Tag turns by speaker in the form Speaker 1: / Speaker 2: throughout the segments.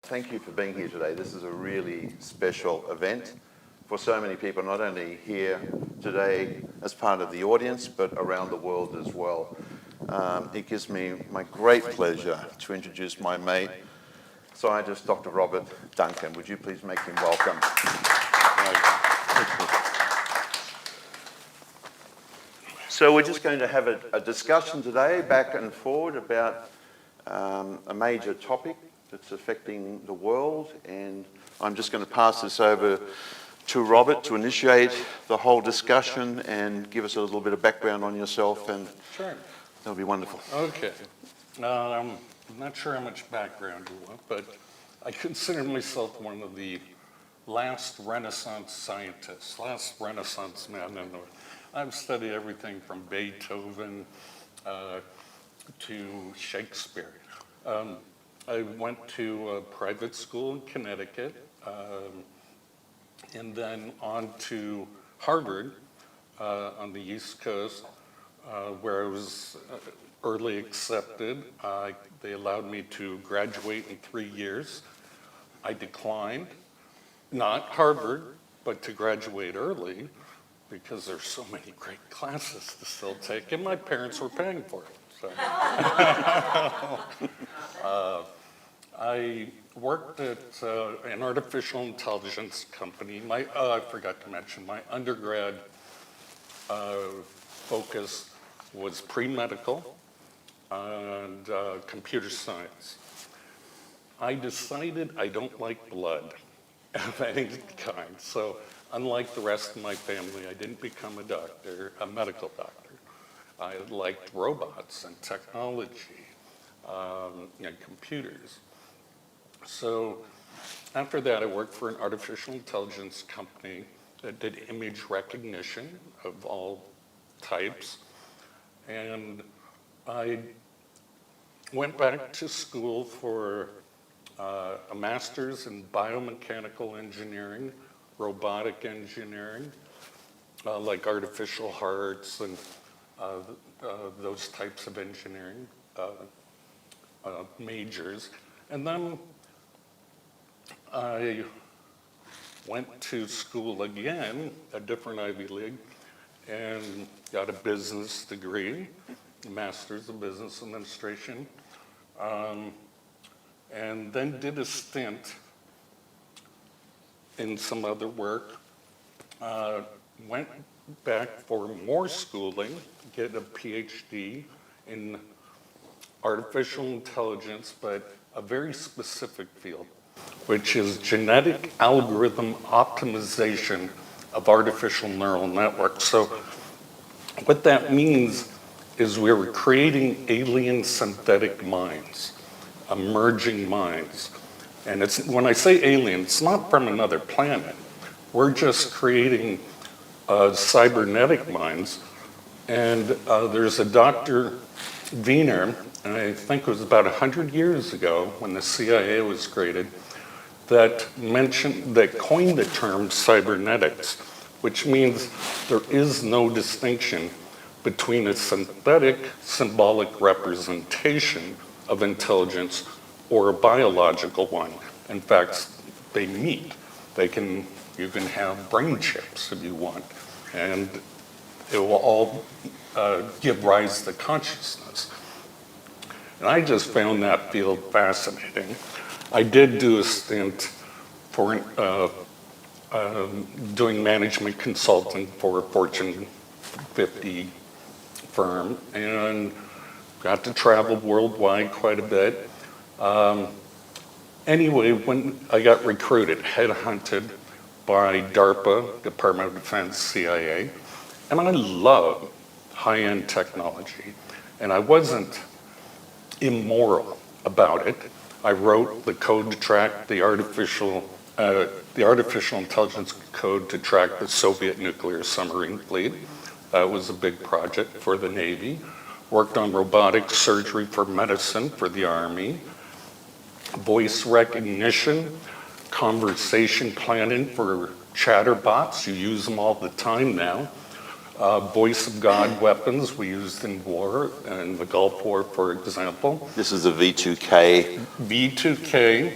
Speaker 1: Thank you for being here today. This is a really special event for so many people, not only here today as part of the audience, but around the world as well. It gives me my great pleasure to introduce my mate, scientist Dr. Robert Duncan. Would you please make him welcome? So we're just going to have a discussion today, back and forward, about a major topic that's affecting the world, and I'm just going to pass this over to Robert to initiate the whole discussion and give us a little bit of background on yourself, and
Speaker 2: Sure.
Speaker 1: that'll be wonderful.
Speaker 2: Okay. I'm not sure how much background you want, but I consider myself one of the last Renaissance scientists, last Renaissance man. I've studied everything from Beethoven to Shakespeare. I went to a private school in Connecticut, and then on to Harvard on the East Coast, where I was early accepted. They allowed me to graduate in 3 years. I declined, not Harvard, but to graduate early, because there's so many great classes to still take, and my parents were paying for it. So. I worked at an artificial intelligence company. I forgot to mention, my undergrad focus was pre-medical and computer science. I decided I don't like blood of any kind, so unlike the rest of my family, I didn't become a doctor, a medical doctor. I liked robots and technology and computers. So after that, I worked for an artificial intelligence company that did image recognition of all types. And I went back to school for a master's in biomechanical engineering, robotic engineering, like artificial hearts and those types of engineering majors. And then I went to school again, a different Ivy League, and got a business degree, a master's of business administration, and then did a stint in some other work, went back for more schooling, get a PhD in artificial intelligence, but a very specific field, which is genetic algorithm optimization of artificial neural networks. So what that means is we were creating alien synthetic minds, emerging minds. And when I say alien, it's not from another planet. We're just creating cybernetic minds. And there's a Dr. Wiener, and I think it was about 100 years ago when the CIA was created, that coined the term cybernetics, which means there is no distinction between a synthetic symbolic representation of intelligence or a biological one. In fact, they meet. You can have brain chips if you want, and it will all give rise to consciousness. And I just found that field fascinating. I did do a stint for doing management consulting for a Fortune 50 firm, and got to travel worldwide quite a bit. Anyway, when I got recruited, headhunted by DARPA, Department of Defense, CIA, and I love high-end technology, and I wasn't immoral about it. I wrote the code to track the artificial intelligence code to track the Soviet nuclear submarine fleet. That was a big project for the Navy. Worked on robotic surgery for medicine for the Army. Voice recognition, conversation planning for chatterbots. You use them all the time now. Voice of God weapons we used in war, in the Gulf War, for example.
Speaker 1: This is the V2K.
Speaker 2: V2K,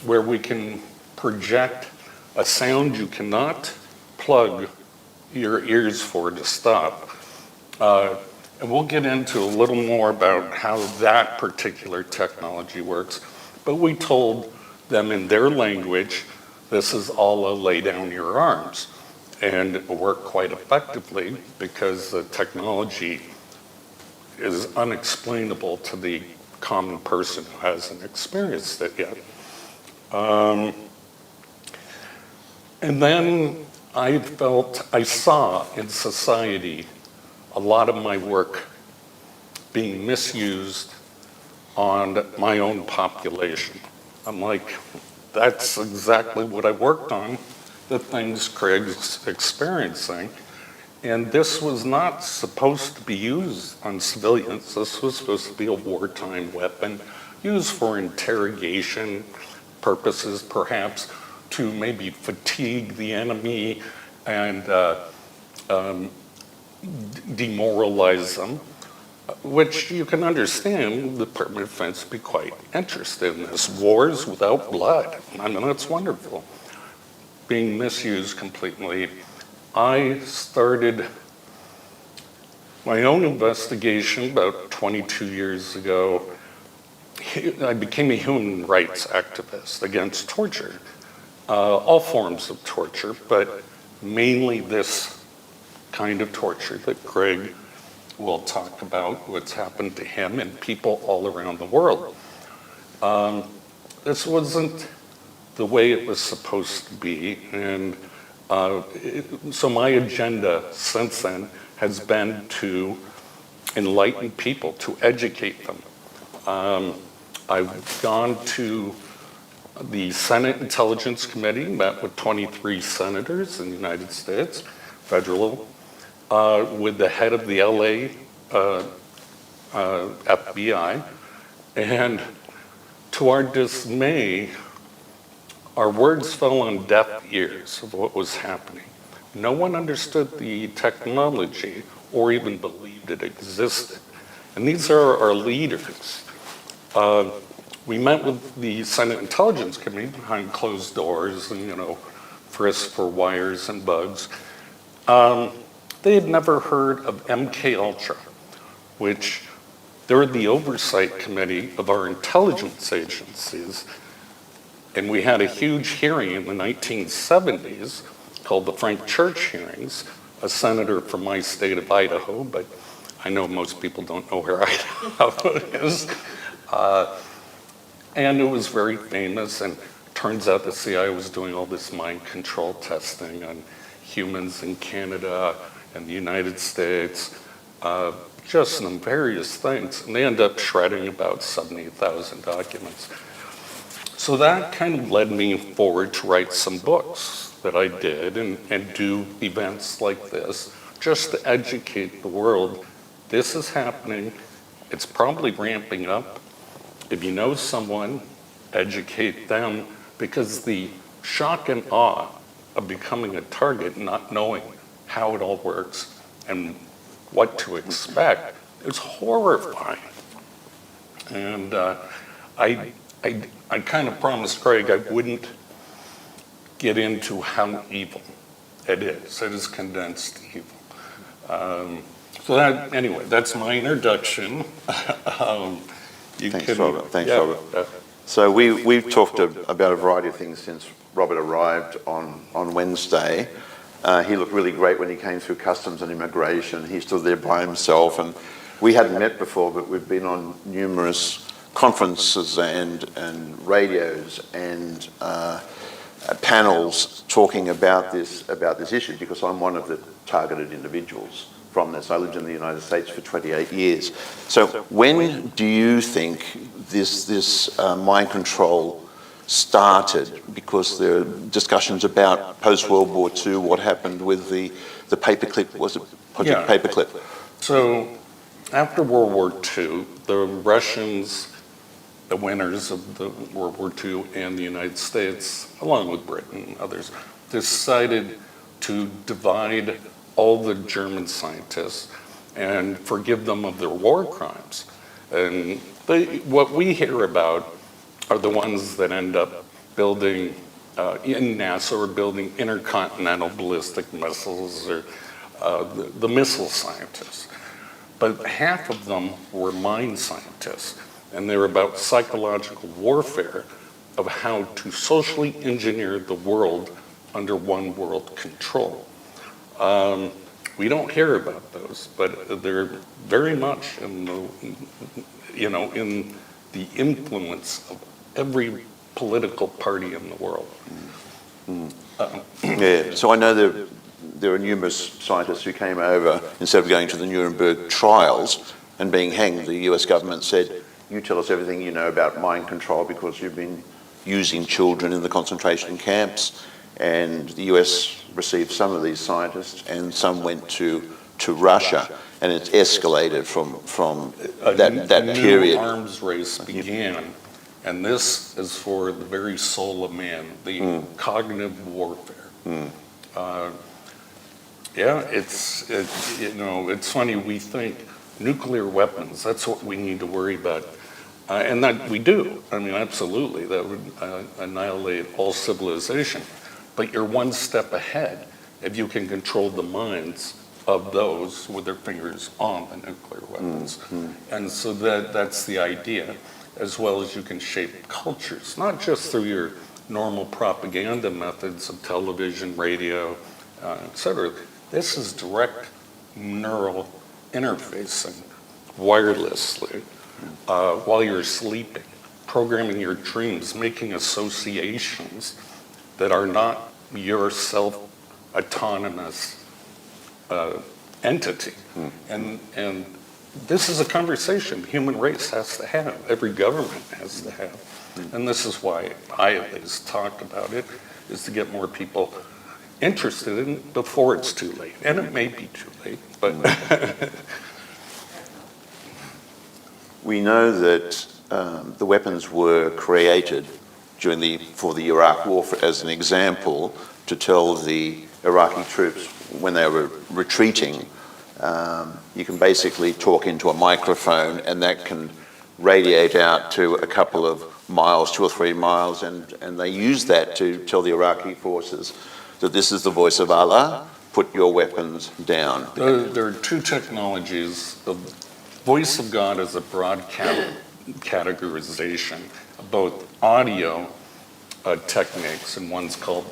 Speaker 2: where we can project a sound you cannot plug your ears for to stop. And we'll get into a little more about how that particular technology works. But we told them in their language, this is all a lay down your arms. And it worked quite effectively because the technology is unexplainable to the common person who hasn't experienced it yet. And then I saw in society a lot of my work being misused on my own population. I'm like, that's exactly what I worked on, the things Craig's experiencing. And this was not supposed to be used on civilians. This was supposed to be a wartime weapon used for interrogation purposes, perhaps to maybe fatigue the enemy and demoralize them, which you can understand the Department of Defense be quite interested in this. Wars without blood. I mean, that's wonderful. Being misused completely. I started my own investigation about 22 years ago. I became a human rights activist against torture, all forms of torture, but mainly this kind of torture that Craig will talk about, what's happened to him and people all around the world. This wasn't the way it was supposed to be, and so my agenda since then has been to enlighten people, to educate them. I've gone to the Senate Intelligence Committee, met with 23 senators in the United States, federal, with the head of the LA FBI, and to our dismay, our words fell on deaf ears of what was happening. No one understood the technology or even believed it existed. And these are our leaders. We met with the Senate Intelligence Committee behind closed doors and, frisk for wires and bugs. They had never heard of MK Ultra, which they're the oversight committee of our intelligence agencies. And we had a huge hearing in the 1970s called the Frank Church hearings, a senator from my state of Idaho, but I know most people don't know where Idaho is. And it was very famous, and turns out the CIA was doing all this mind control testing on humans in Canada and the United States, just some various things. And they ended up shredding about 70,000 documents. So that kind of led me forward to write some books that I did and do events like this, just to educate the world. This is happening. It's probably ramping up. If you know someone, educate them, because the shock and awe of becoming a target, not knowing how it all works and what to expect, is horrifying. And I kind of promised Craig I wouldn't get into how evil it is. It is condensed evil. So that, anyway, that's my introduction.
Speaker 1: Thanks, Robert. Thanks, Robert. So we've talked about a variety of things since Robert arrived on Wednesday. He looked really great when he came through customs and immigration. He stood there by himself, and we hadn't met before, but we've been on numerous conferences and radios and panels talking about this issue, because I'm one of the targeted individuals from this. I lived in the United States for 28 years. So when do you think this mind control started? Because there are discussions about post-World War II, what happened with the paperclip, was it Project Paperclip?
Speaker 2: So after World War II, the Russians, the winners of the World War II, and the United States, along with Britain and others, decided to divide all the German scientists and forgive them of their war crimes. And what we hear about are the ones that end up building, in NASA, were building intercontinental ballistic missiles, or the missile scientists. But half of them were mind scientists, and they were about psychological warfare of how to socially engineer the world under one world control. We don't hear about those, but they're very much in the, in the influence of every political party in the world.
Speaker 1: Yeah, so I know there are numerous scientists who came over, instead of going to the Nuremberg trials and being hanged, the US government said, you tell us everything you know about mind control because you've been using children in the concentration camps. And the US received some of these scientists and some went to Russia, and it's escalated from that period.
Speaker 2: A new arms race began, and this is for the very soul of man, the cognitive warfare. It's funny, we think nuclear weapons, that's what we need to worry about. And that we do, I mean, absolutely, that would annihilate all civilization. But you're one step ahead if you can control the minds of those with their fingers on the nuclear weapons. And so that's the idea, as well as you can shape cultures, not just through your normal propaganda methods of television, radio, et cetera. This is direct neural interfacing wirelessly while you're sleeping, programming your dreams, making associations that are not your self-autonomous entity. And this is a conversation the human race has to have, every government has to have. And this is why I at least talk about it, is to get more people interested in it before it's too late. And it may be too late, but...
Speaker 1: We know that the weapons were created for the Iraq War, as an example, to tell the Iraqi troops when they were retreating, you can basically talk into a microphone and that can radiate out to a couple of miles, 2 or 3 miles, and they use that to tell the Iraqi forces that this is the voice of Allah, put your weapons down.
Speaker 2: There are two technologies. The voice of God is a broad categorization of both audio techniques, and one's called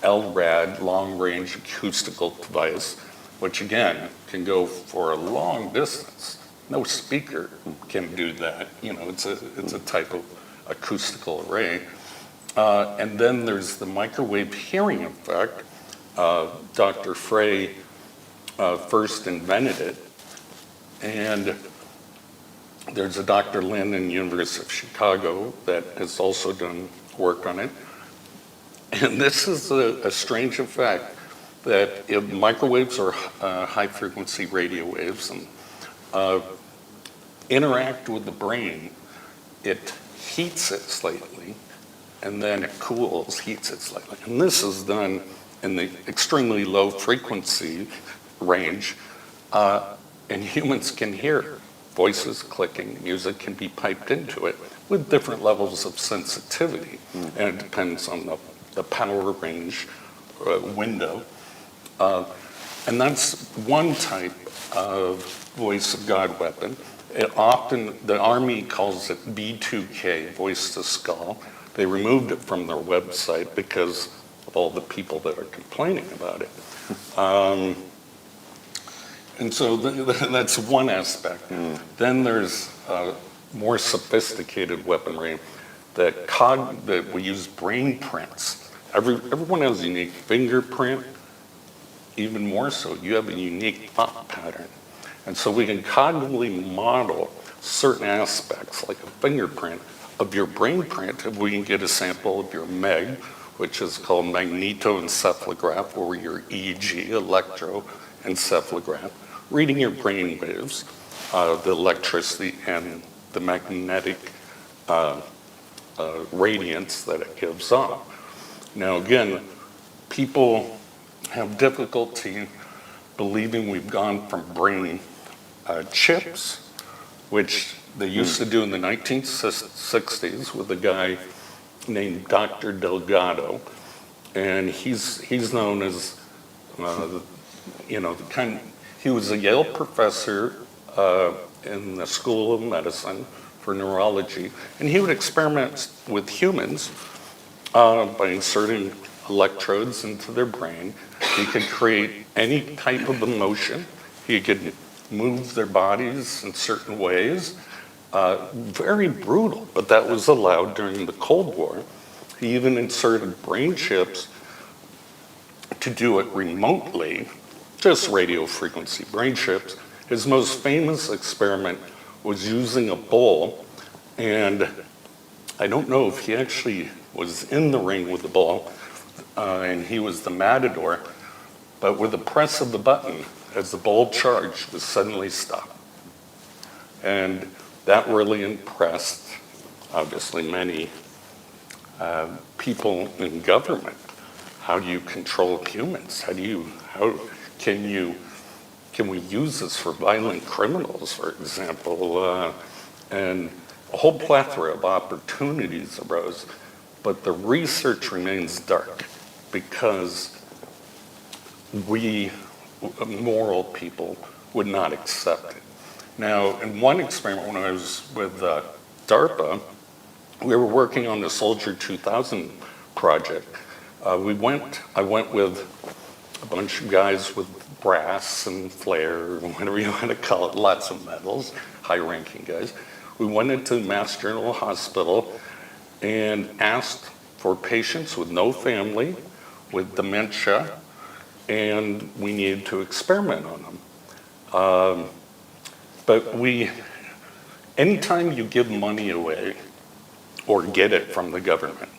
Speaker 2: LRAD, long-range acoustical device, which again can go for a long distance. No speaker can do that. It's a type of acoustical array. And then there's the microwave hearing effect. Dr. Frey first invented it, and there's a Dr. Lin in the University of Chicago that has also done work on it. And this is a strange effect that if microwaves or high-frequency radio waves and interact with the brain, it heats it slightly, and then it cools, heats it slightly. And this is done in the extremely low frequency range, and humans can hear voices clicking, music can be piped into it with different levels of sensitivity, and it depends on the power range window. And that's one type of voice of God weapon. The Army calls it V2K, voice to skull. They removed it from their website because of all the people that are complaining about it. And so that's one aspect. Then there's more sophisticated weaponry that we use brain prints. Everyone has a unique fingerprint. Even more so, you have a unique thought pattern. And so we can cognitively model certain aspects, like a fingerprint of your brain print, if we can get a sample of your MEG, which is called magnetoencephalograph, or your EEG, electroencephalograph, reading your brain waves, the electricity and the magnetic radiance that it gives off. Now again, people have difficulty believing we've gone from brain chips, which they used to do in the 1960s with a guy named Dr. Delgado, and he's known as, he was a Yale professor in the School of Medicine for neurology, and he would experiment with humans by inserting electrodes into their brain. He could create any type of emotion. He could move their bodies in certain ways. Very brutal, but that was allowed during the Cold War. He even inserted brain chips to do it remotely, just radio frequency brain chips. His most famous experiment was using a bull, and I don't know if he actually was in the ring with the bull, and he was the matador, but with the press of the button, as the bull charged, would suddenly stop. And that really impressed, obviously, many people in government. How do you control humans? Can we use this for violent criminals, for example? And a whole plethora of opportunities arose, but the research remains dark because we, moral people, would not accept it. Now, in one experiment when I was with DARPA, we were working on the Soldier 2000 project. I went with a bunch of guys with brass and flare, whatever you want to call it, lots of medals, high-ranking guys. We went into Mass General Hospital and asked for patients with no family, with dementia, and we needed to experiment on them. But anytime you give money away or get it from the government,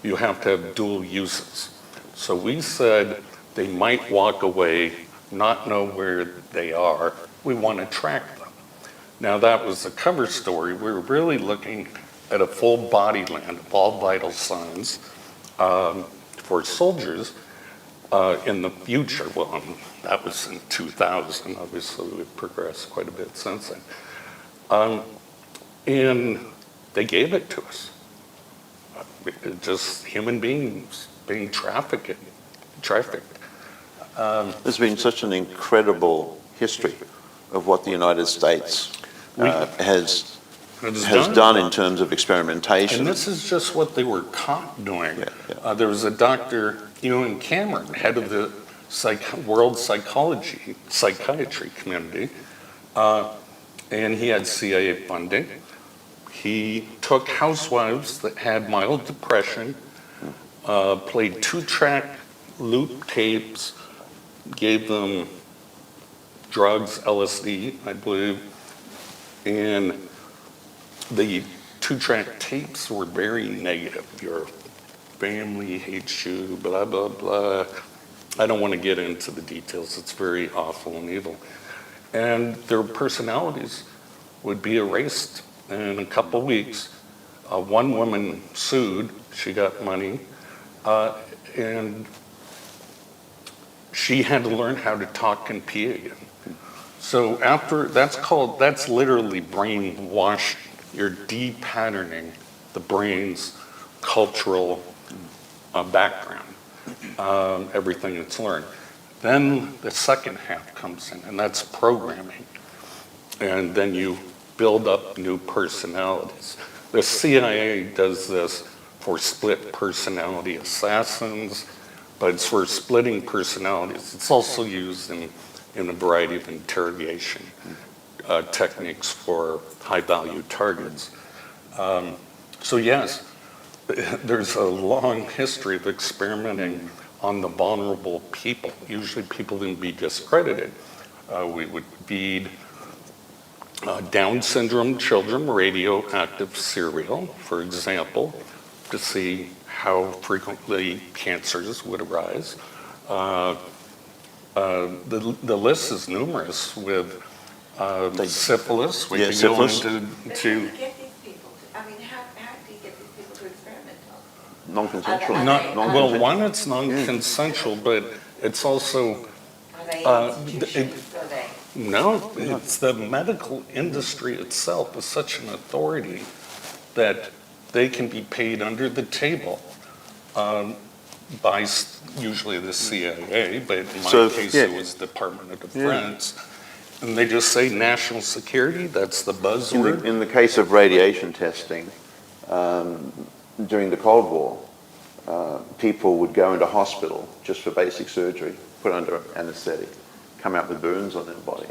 Speaker 2: you have to have dual uses. So we said they might walk away, not know where they are. We want to track them. Now that was the cover story. We were really looking at a full body land of all vital signs for soldiers in the future. Well, that was in 2000. Obviously, we've progressed quite a bit since then. And they gave it to us. Just human beings being trafficked.
Speaker 1: There's been such an incredible history of what the United States has done in terms of experimentation.
Speaker 2: And this is just what they were caught doing.
Speaker 1: Yeah.
Speaker 2: There was a Dr. Ewan Cameron, head of the World Psychiatry Community, and he had CIA funding. He took housewives that had mild depression, played 2-track loop tapes, gave them drugs, LSD, I believe, and the 2-track tapes were very negative. Your family hates you, blah, blah, blah. I don't want to get into the details. It's very awful and evil. And their personalities would be erased in a couple weeks. One woman sued. She got money. And she had to learn how to talk and pee again. So that's literally brainwashing. You're de-patterning the brain's cultural background, everything it's learned. Then the second half comes in, and that's programming. And then you build up new personalities. The CIA does this for split personality assassins, but it's for splitting personalities. It's also used in a variety of interrogation techniques for high-value targets. So yes, there's a long history of experimenting on the vulnerable people. Usually people can be discredited. We would feed Down syndrome children radioactive cereal, for example, to see how frequently cancers would arise. The list is numerous with syphilis. We can go into.
Speaker 3: How do you get these people how do you get these people to experiment on?
Speaker 1: Non-consensual.
Speaker 2: Well, one, it's non-consensual, but it's also.
Speaker 3: Are they institutions?
Speaker 2: No, it's the medical industry itself is such an authority that they can be paid under the table by usually the CIA, but in my case it was Department of Defense. And they just say national security, that's the buzzword.
Speaker 1: In the case of radiation testing, during the Cold War, people would go into hospital just for basic surgery, put under anesthetic, come out with burns on their bodies.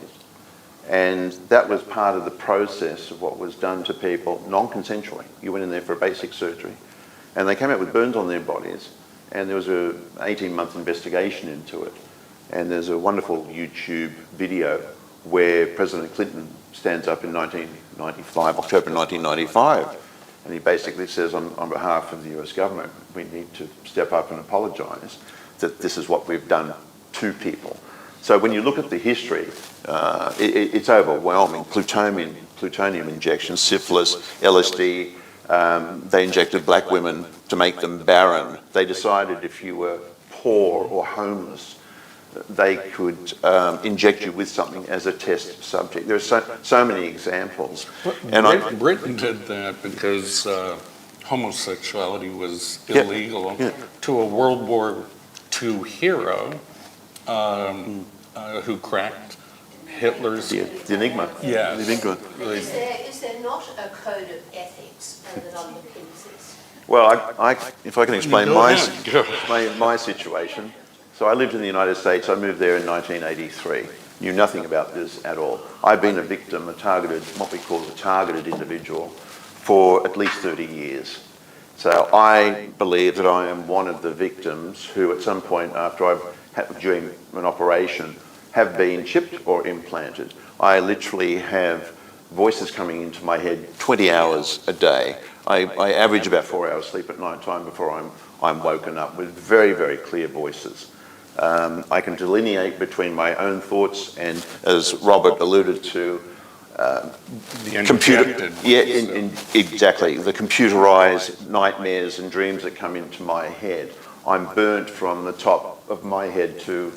Speaker 1: And that was part of the process of what was done to people non-consensually. You went in there for a basic surgery, and they came out with burns on their bodies, and there was an 18-month investigation into it. And there's a wonderful YouTube video where President Clinton stands up in 1995, October 1995, and he basically says, on behalf of the US government, we need to step up and apologise that this is what we've done to people. So when you look at the history, it's overwhelming. Plutonium injection, syphilis, LSD, they injected black women to make them barren. They decided if you were poor or homeless, they could inject you with something as a test subject. There are so many examples.
Speaker 2: And Britain did that because homosexuality was illegal to a World War II hero who cracked Hitler's...
Speaker 1: The Enigma.
Speaker 2: Yeah.
Speaker 1: The Enigma.
Speaker 4: Is there not a code of ethics that underpins this?
Speaker 1: Well, if I can explain my situation. So I lived in the United States. I moved there in 1983. Knew nothing about this at all. I've been a victim, a targeted, what we call a targeted individual, for at least 30 years. So I believe that I am one of the victims who, at some point after I've had, during an operation, have been chipped or implanted. I literally have voices coming into my head 20 hours a day. I average about 4 hours sleep at night time before I'm woken up with very, very clear voices. I can delineate between my own thoughts and, as Robert alluded to,
Speaker 2: the
Speaker 1: computer. Exactly. The computerized nightmares and dreams that come into my head. I'm burnt from the top of my head to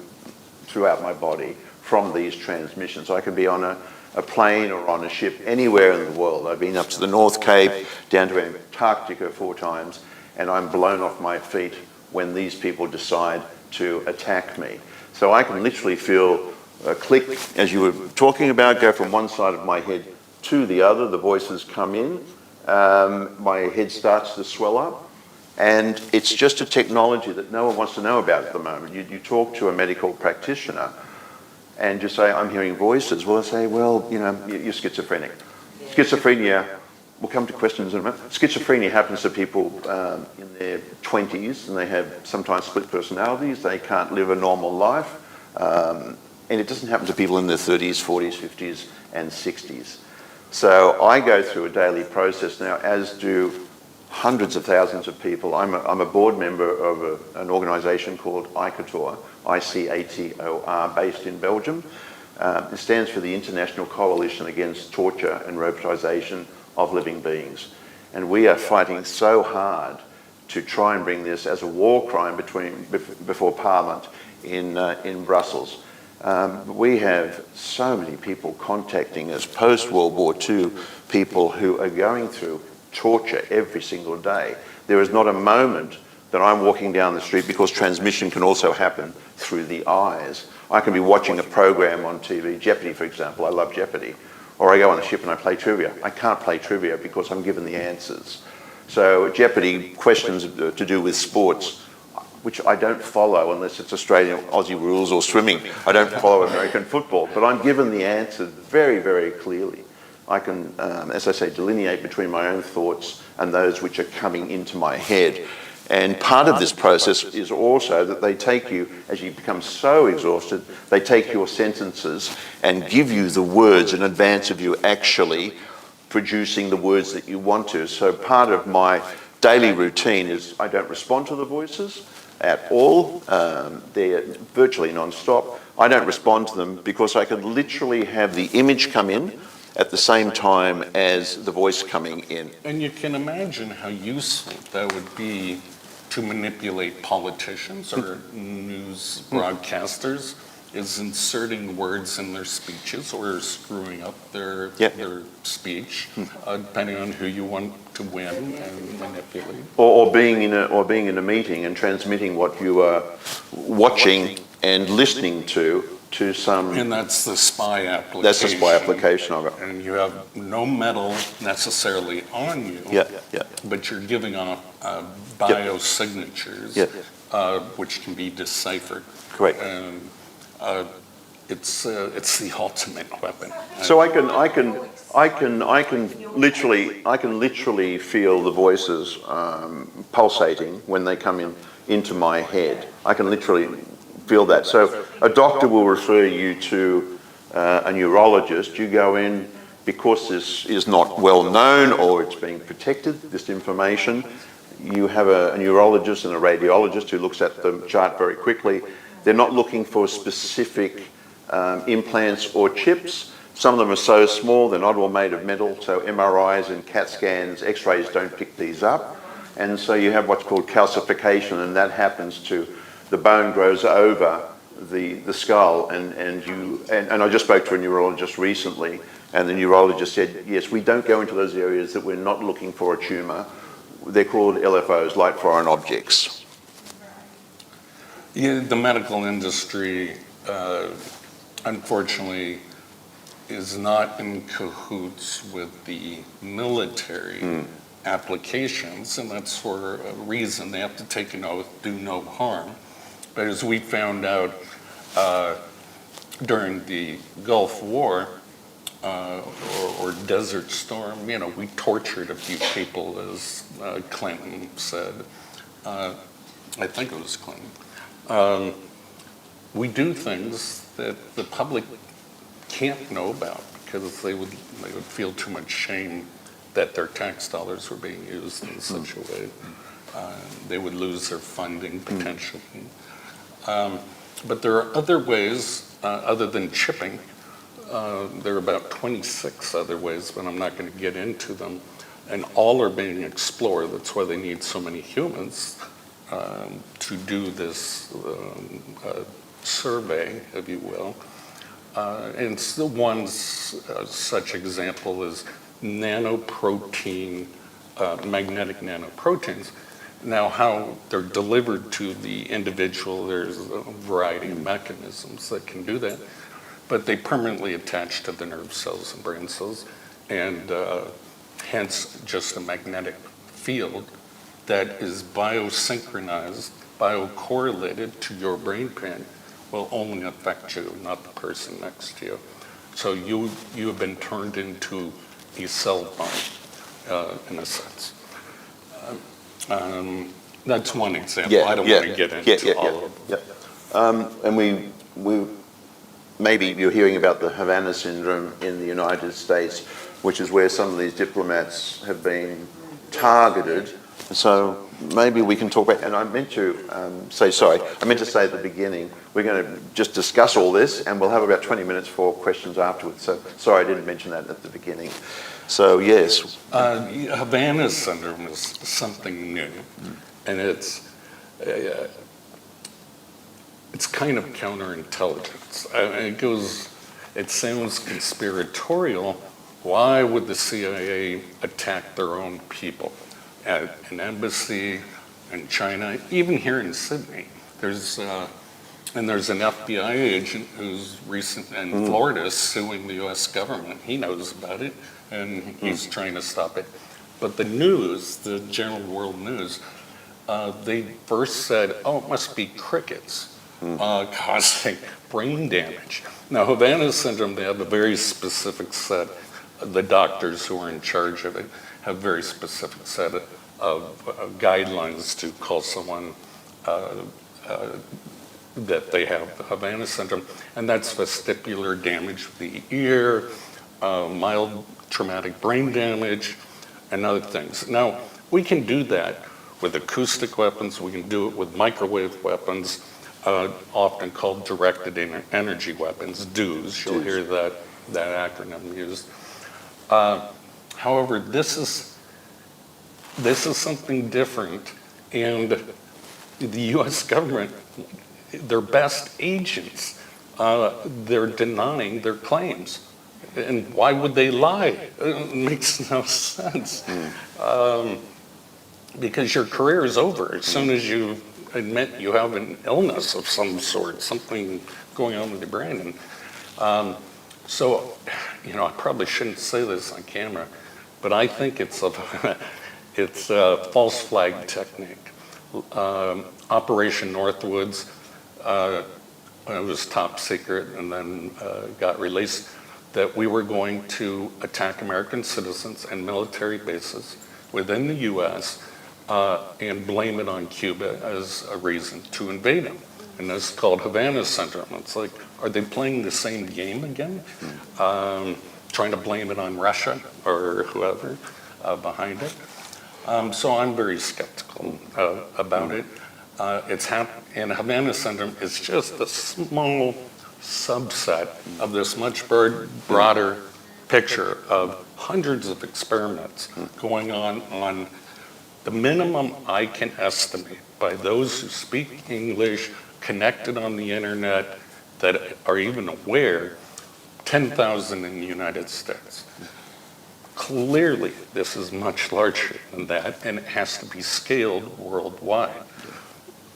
Speaker 1: throughout my body from these transmissions. I can be on a plane or on a ship anywhere in the world. I've been up to the North Cape, down to Antarctica 4 times, and I'm blown off my feet when these people decide to attack me. So I can literally feel a click, as you were talking about, go from one side of my head to the other. The voices come in, my head starts to swell up, and it's just a technology that no one wants to know about at the moment. You talk to a medical practitioner and you say, I'm hearing voices. Well, they say, well, you know, you're schizophrenic. Schizophrenia, we'll come to questions in a minute. Schizophrenia happens to people in their 20s, and they have sometimes split personalities. They can't live a normal life. And it doesn't happen to people in their 30s, 40s, 50s, and 60s. So I go through a daily process now, as do hundreds of thousands of people. I'm a board member of an organisation called ICATOR, I-C-A-T-O-R, based in Belgium. It stands for the International Coalition Against Torture and Robotisation of Living Beings. And we are fighting so hard to try and bring this as a war crime before Parliament in Brussels. We have so many people contacting us, post-World War II people who are going through torture every single day. There is not a moment that I'm walking down the street, because transmission can also happen through the eyes. I can be watching a program on TV, Jeopardy for example, I love Jeopardy, or I go on a ship and I play trivia. I can't play trivia because I'm given the answers. So Jeopardy questions to do with sports, which I don't follow unless it's Australian, Aussie rules or swimming. I don't follow American football, but I'm given the answers very, very clearly. I can, as I say, delineate between my own thoughts and those which are coming into my head. And part of this process is also that they take you, as you become so exhausted, they take your sentences and give you the words in advance of you actually producing the words that you want to. So part of my daily routine is I don't respond to the voices at all. They're virtually non-stop. I don't respond to them because I can literally have the image come in at the same time as the voice coming in.
Speaker 2: And you can imagine how useful that would be to manipulate politicians or news broadcasters is inserting words in their speeches or screwing up their speech, depending on who you want to win and manipulate.
Speaker 1: Or being in a meeting and transmitting what you are watching and listening to some.
Speaker 2: And that's the spy application.
Speaker 1: That's the spy application of it.
Speaker 2: And you have no metal necessarily on you.
Speaker 1: Yeah, yeah.
Speaker 2: But you're giving off biosignatures, which can be deciphered.
Speaker 1: Correct.
Speaker 2: And it's the ultimate weapon.
Speaker 1: So I can literally feel the voices pulsating when they come into my head. I can literally feel that. So a doctor will refer you to a neurologist. You go in because this is not well known or it's being protected, this information. You have a neurologist and a radiologist who looks at the chart very quickly. They're not looking for specific implants or chips. Some of them are so small, they're not all made of metal, so MRIs and CAT scans, X-rays don't pick these up. And so you have what's called calcification, and that happens to, the bone grows over the skull, and I just spoke to a neurologist recently, and the neurologist said, yes, we don't go into those areas that we're not looking for a tumour. They're called LFOs, light foreign objects.
Speaker 2: Yeah, the medical industry, unfortunately, is not in cahoots with the military applications, and that's for a reason. They have to take an oath, do no harm. But as we found out during the Gulf War or Desert Storm, you know, we tortured a few people, as Clinton said. I think it was Clinton. We do things that the public can't know about because they would feel too much shame that their tax dollars were being used in such a way. They would lose their funding potentially. But there are other ways other than chipping. There are about 26 other ways, but I'm not going to get into them. And all are being explored. That's why they need so many humans to do this survey, if you will. And the one such example is nanoprotein, magnetic nanoproteins. Now, how they're delivered to the individual, there's a variety of mechanisms that can do that, but they permanently attach to the nerve cells and brain cells, and hence just a magnetic field that is biosynchronized, biocorrelated to your brain pan, will only affect you, not the person next to you. So you have been turned into a cell phone, in a sense. That's one example. I don't want to get into all of them.
Speaker 1: And we maybe you're hearing about the Havana syndrome in the United States, which is where some of these diplomats have been targeted. So maybe we can talk about, and I meant to say at the beginning, we're going to just discuss all this, and we'll have about 20 minutes for questions afterwards. So sorry I didn't mention that at the beginning. So yes.
Speaker 2: Havana syndrome is something new, and it's kind of counterintelligence. It sounds conspiratorial. Why would the CIA attack their own people? At an embassy in China, even here in Sydney, there's an FBI agent who's in Florida suing the U.S. government. He knows about it, and he's trying to stop it. But the news, the general world news, they first said, oh, it must be crickets causing brain damage. Now, Havana syndrome, they have a very specific set. The doctors who are in charge of it have a very specific set of guidelines to call someone that they have Havana syndrome, and that's vestibular damage of the ear, mild traumatic brain damage, and other things. Now, we can do that with acoustic weapons, we can do it with microwave weapons, often called directed energy weapons, DEWs. You'll hear that acronym used. However, this is something different, and the U.S. government, their best agents they're denying their claims. And why would they lie? It makes no sense. Because your career is over as soon as you admit you have an illness of some sort, something going on with your brain. And so, I probably shouldn't say this on camera, but I think it's a false flag technique. Operation Northwoods, it was top secret and then got released, that we were going to attack American citizens and military bases within the U.S. And blame it on Cuba as a reason to invade them. And that's called Havana Syndrome. It's like, are they playing the same game again? Trying to blame it on Russia or whoever behind it. So I'm very skeptical about it. And Havana Syndrome is just a small subset of this much broader picture of hundreds of experiments going on the minimum I can estimate by those who speak English, connected on the internet, that are even aware, 10,000 in the United States. Clearly, this is much larger than that, and it has to be scaled worldwide.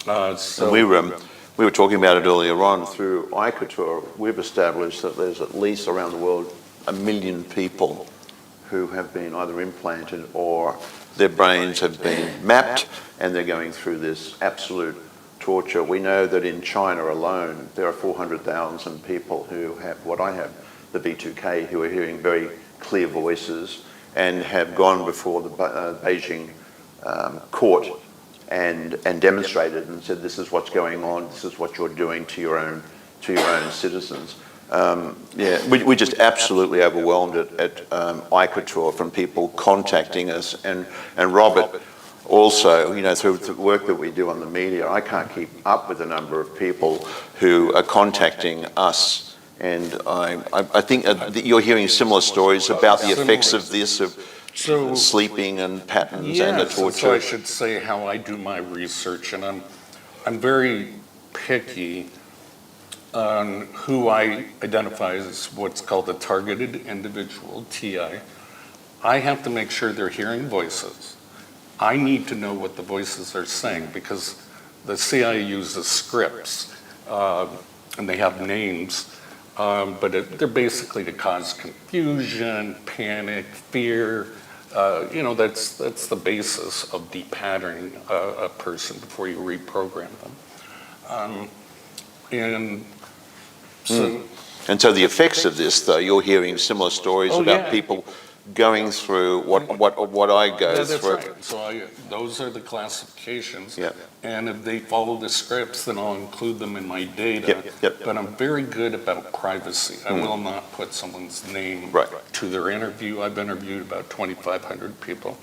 Speaker 1: And we were talking about it earlier on through iCouture. We've established that there's at least around the world 1 million people who have been either implanted or their brains have been mapped and they're going through this absolute torture. We know that in China alone, there are 400,000 people who have what I have, the V2K, who are hearing very clear voices and have gone before the Beijing court and demonstrated and said, this is what's going on, this is what you're doing to your own citizens. We're just absolutely overwhelmed at iCouture from people contacting us, and Robert also, through the work that we do on the media, I can't keep up with the number of people who are contacting us, and I think that you're hearing similar stories about the effects of this, of sleeping and patterns and the torture.
Speaker 2: So I should say how I do my research, and I'm very picky on who I identify as what's called a targeted individual, TI. I have to make sure they're hearing voices. I need to know what the voices are saying because the CIA uses scripts and they have names, but they're basically to cause confusion, panic, fear. That's the basis of de-patterning a person before you reprogram them.
Speaker 1: And so the effects of this, though, you're hearing similar stories about people going through what I go through.
Speaker 2: That's right. So those are the classifications.
Speaker 1: Yeah.
Speaker 2: And if they follow the scripts, then I'll include them in my data.
Speaker 1: Yep.
Speaker 2: But I'm very good about privacy. I will not put someone's name to their interview. I've interviewed about 2,500 people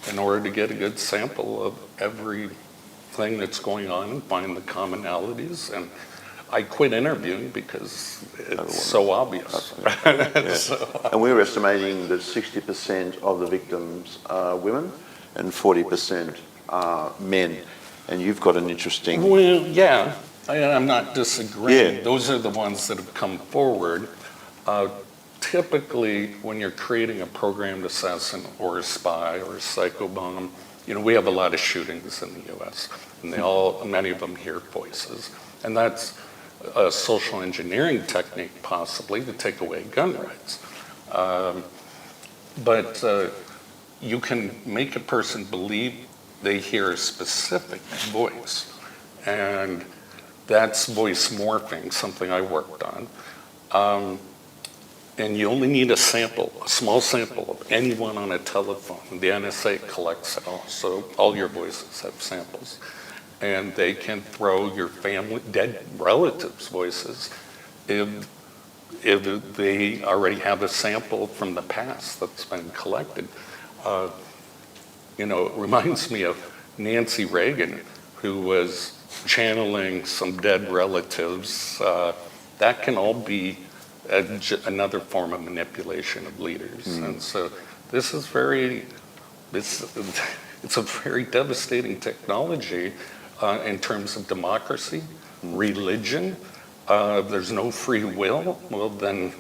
Speaker 2: in order to get a good sample of everything that's going on and find the commonalities. And I quit interviewing because it's so obvious.
Speaker 1: And we're estimating that 60% of the victims are women and 40% are men. And you've got an interesting...
Speaker 2: Well, yeah, I'm not disagreeing. Yeah. Those are the ones that have come forward. Typically, when you're creating a programmed assassin or a spy or a psychobomb, we have a lot of shootings in the U.S. and many of them hear voices. And that's a social engineering technique, possibly, to take away gun rights. But you can make a person believe they hear a specific voice, and that's voice morphing, something I worked on. And you only need a small sample of anyone on a telephone. The NSA collects it all, so all your voices have samples. And they can throw your family, dead relatives' voices if they already have a sample from the past that's been collected. It reminds me of Nancy Reagan, who was channeling some dead relatives. That can all be another form of manipulation of leaders. And so this is it's a very devastating technology in terms of democracy, religion, There's no free will. Well, then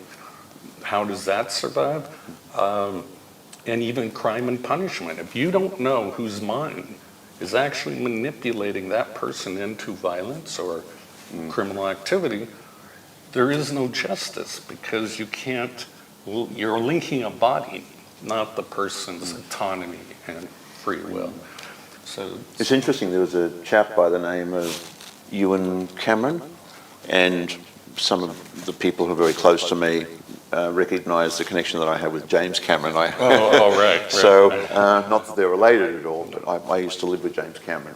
Speaker 2: how does that survive? And even crime and punishment. If you don't know whose mind is actually manipulating that person into violence or criminal activity, there is no justice, because you can't, you're linking a body, not the person's autonomy and free will. So
Speaker 1: It's interesting, there was a chap by the name of Ewan Cameron, and some of the people who are very close to me recognise the connection that I have with James Cameron.
Speaker 2: right.
Speaker 1: So, not that they're related at all, but I used to live with James Cameron,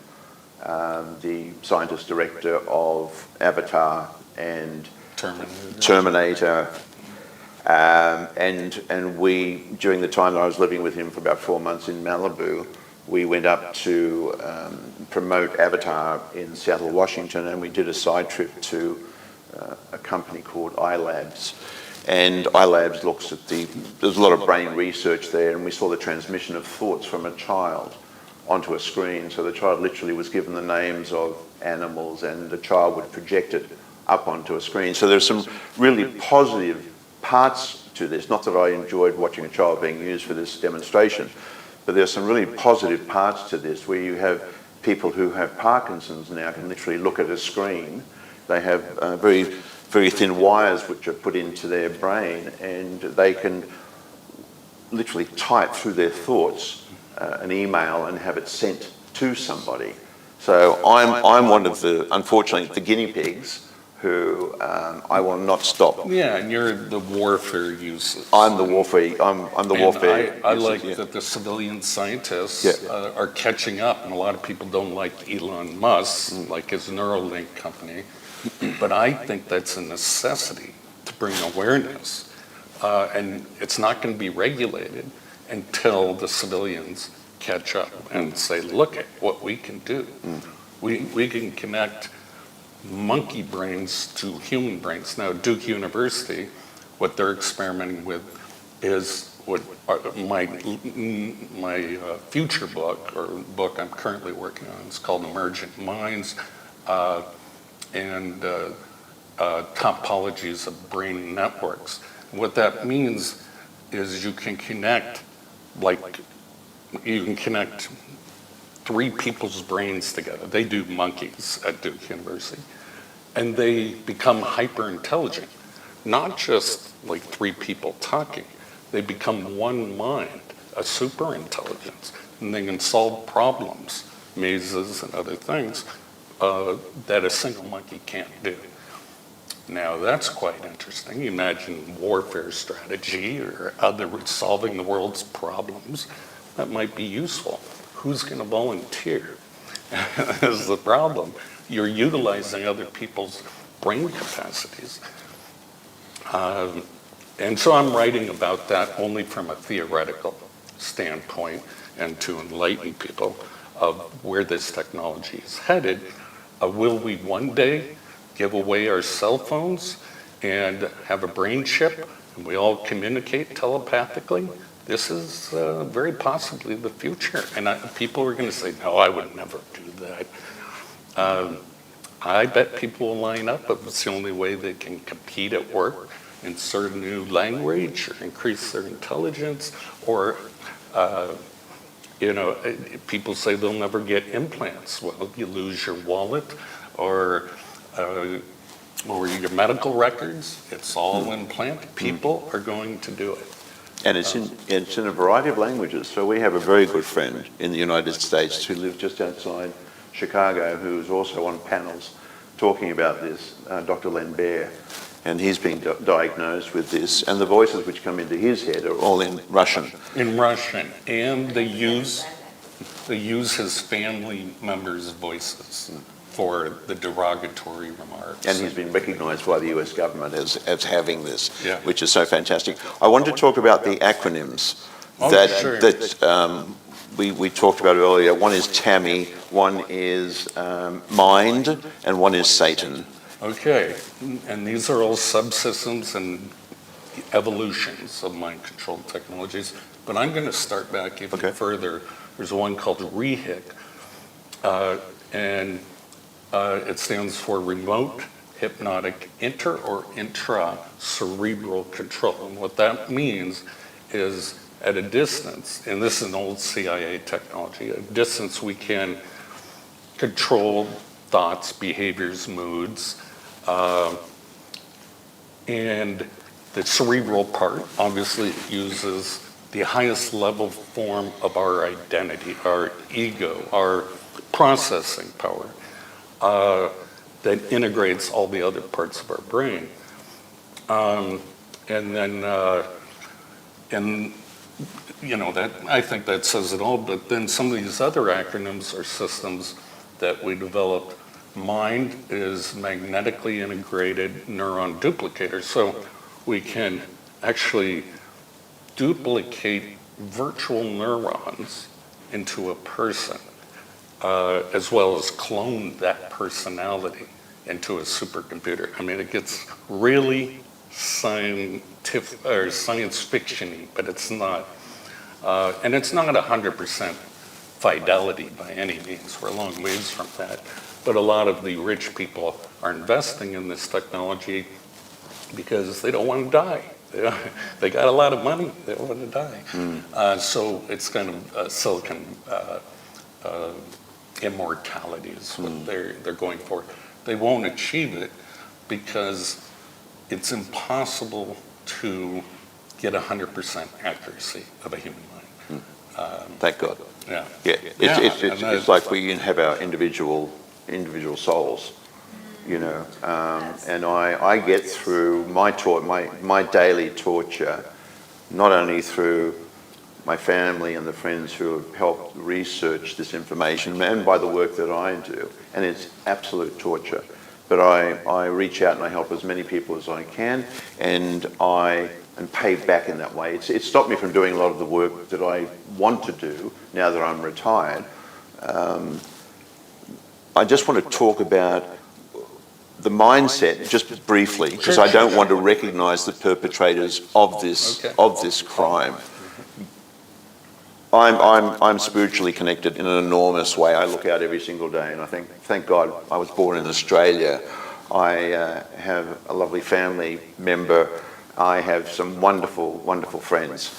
Speaker 1: the scientist director of Avatar and Terminator. And we, during the time that I was living with him for about 4 months in Malibu, we went up to promote Avatar in Seattle, Washington, and we did a side trip to a company called iLabs. And iLabs looks at there's a lot of brain research there, and we saw the transmission of thoughts from a child onto a screen. So the child literally was given the names of animals, and the child would project it up onto a screen. So there's some really positive parts to this. Not that I enjoyed watching a child being used for this demonstration, but there's some really positive parts to this, where you have people who have Parkinson's now can literally look at a screen. They have very, very thin wires which are put into their brain, and they can literally type through their thoughts an email and have it sent to somebody. So I'm one of the, unfortunately, the guinea pigs who I will not stop.
Speaker 2: Yeah, and you're the warfare uses.
Speaker 1: I'm the warfare. I'm the warfare.
Speaker 2: I like that the civilian scientists are catching up, and a lot of people don't like Elon Musk, like his Neuralink company, but I think that's a necessity to bring awareness, and it's not going to be regulated until the civilians catch up and say, look at what we can do. We can connect monkey brains to human brains. Now, Duke University, what they're experimenting with is what my future book, or book I'm currently working on, is called Emergent Minds, and Topologies of Brain Networks. What that means is you can connect, three people's brains together. They do monkeys at Duke University, and they become hyper intelligent. Not just like three people talking, they become one mind, a super intelligence, and they can solve problems, mazes and other things that a single monkey can't do. Now that's quite interesting. Imagine warfare strategy or other solving the world's problems. That might be useful. Who's going to volunteer is the problem. You're utilizing other people's brain capacities. And so I'm writing about that only from a theoretical standpoint, and to enlighten people of where this technology is headed. Will we one day give away our cell phones and have a brain chip and we all communicate telepathically? This is very possibly the future. And people are going to say, no, I would never do that. I bet people will line up if it's the only way they can compete at work, insert a new language, or increase their intelligence, or, people say they'll never get implants. Well, you lose your wallet or your medical records. It's all implanted. People are going to do it.
Speaker 1: And it's in a variety of languages. So we have a very good friend in the United States who lives just outside Chicago, who is also on panels talking about this, Dr. Len Baer. And he's been diagnosed with this. And the voices which come into his head are all in Russian.
Speaker 2: In Russian. And they use his family members' voices for the derogatory remarks.
Speaker 1: And he's been recognised by the US government as having this,
Speaker 2: Yeah.
Speaker 1: which is so fantastic. I want to talk about the acronyms that we talked about earlier. One is TAMI, one is mind, and one is Satan.
Speaker 2: Okay, and these are all subsystems and evolutions of mind-controlled technologies. But I'm going to start back even further. There's one called REHIC, and it stands for Remote hypnotic inter or intra-cerebral control. And what that means is at a distance, and this is an old CIA technology, at a distance we can control thoughts, behaviors, moods, and the cerebral part obviously uses the highest level form of our identity, our ego, our processing power that integrates all the other parts of our brain. And then, and you know, that I think that says it all, but then some of these other acronyms or systems that we developed. Mind is magnetically integrated neuron duplicator, so we can actually duplicate virtual neurons into a person, as well as clone that personality into a supercomputer. I mean, it gets really scientific or science fiction-y, but it's not. And it's not 100% fidelity by any means. We're a long ways from that. But a lot of the rich people are investing in this technology because they don't want to die. They got a lot of money, they don't want to die. So it's kind of silicon immortality is what they're going for. They won't achieve it because it's impossible to get 100% accuracy of a human mind.
Speaker 1: Thank God.
Speaker 2: Yeah.
Speaker 1: Yeah, it's like we have our individual souls, you know, and I get through my daily torture, not only through my family and the friends who have helped research this information and by the work that I do, and it's absolute torture. But I reach out and I help as many people as I can, and I am paid back in that way. It's stopped me from doing a lot of the work that I want to do now that I'm retired. I just want to talk about the mindset just briefly, because I don't want to recognize the perpetrators of this crime. I'm spiritually connected in an enormous way. I look out every single day and I think, thank God I was born in Australia. I have a lovely family member. I have some wonderful, wonderful friends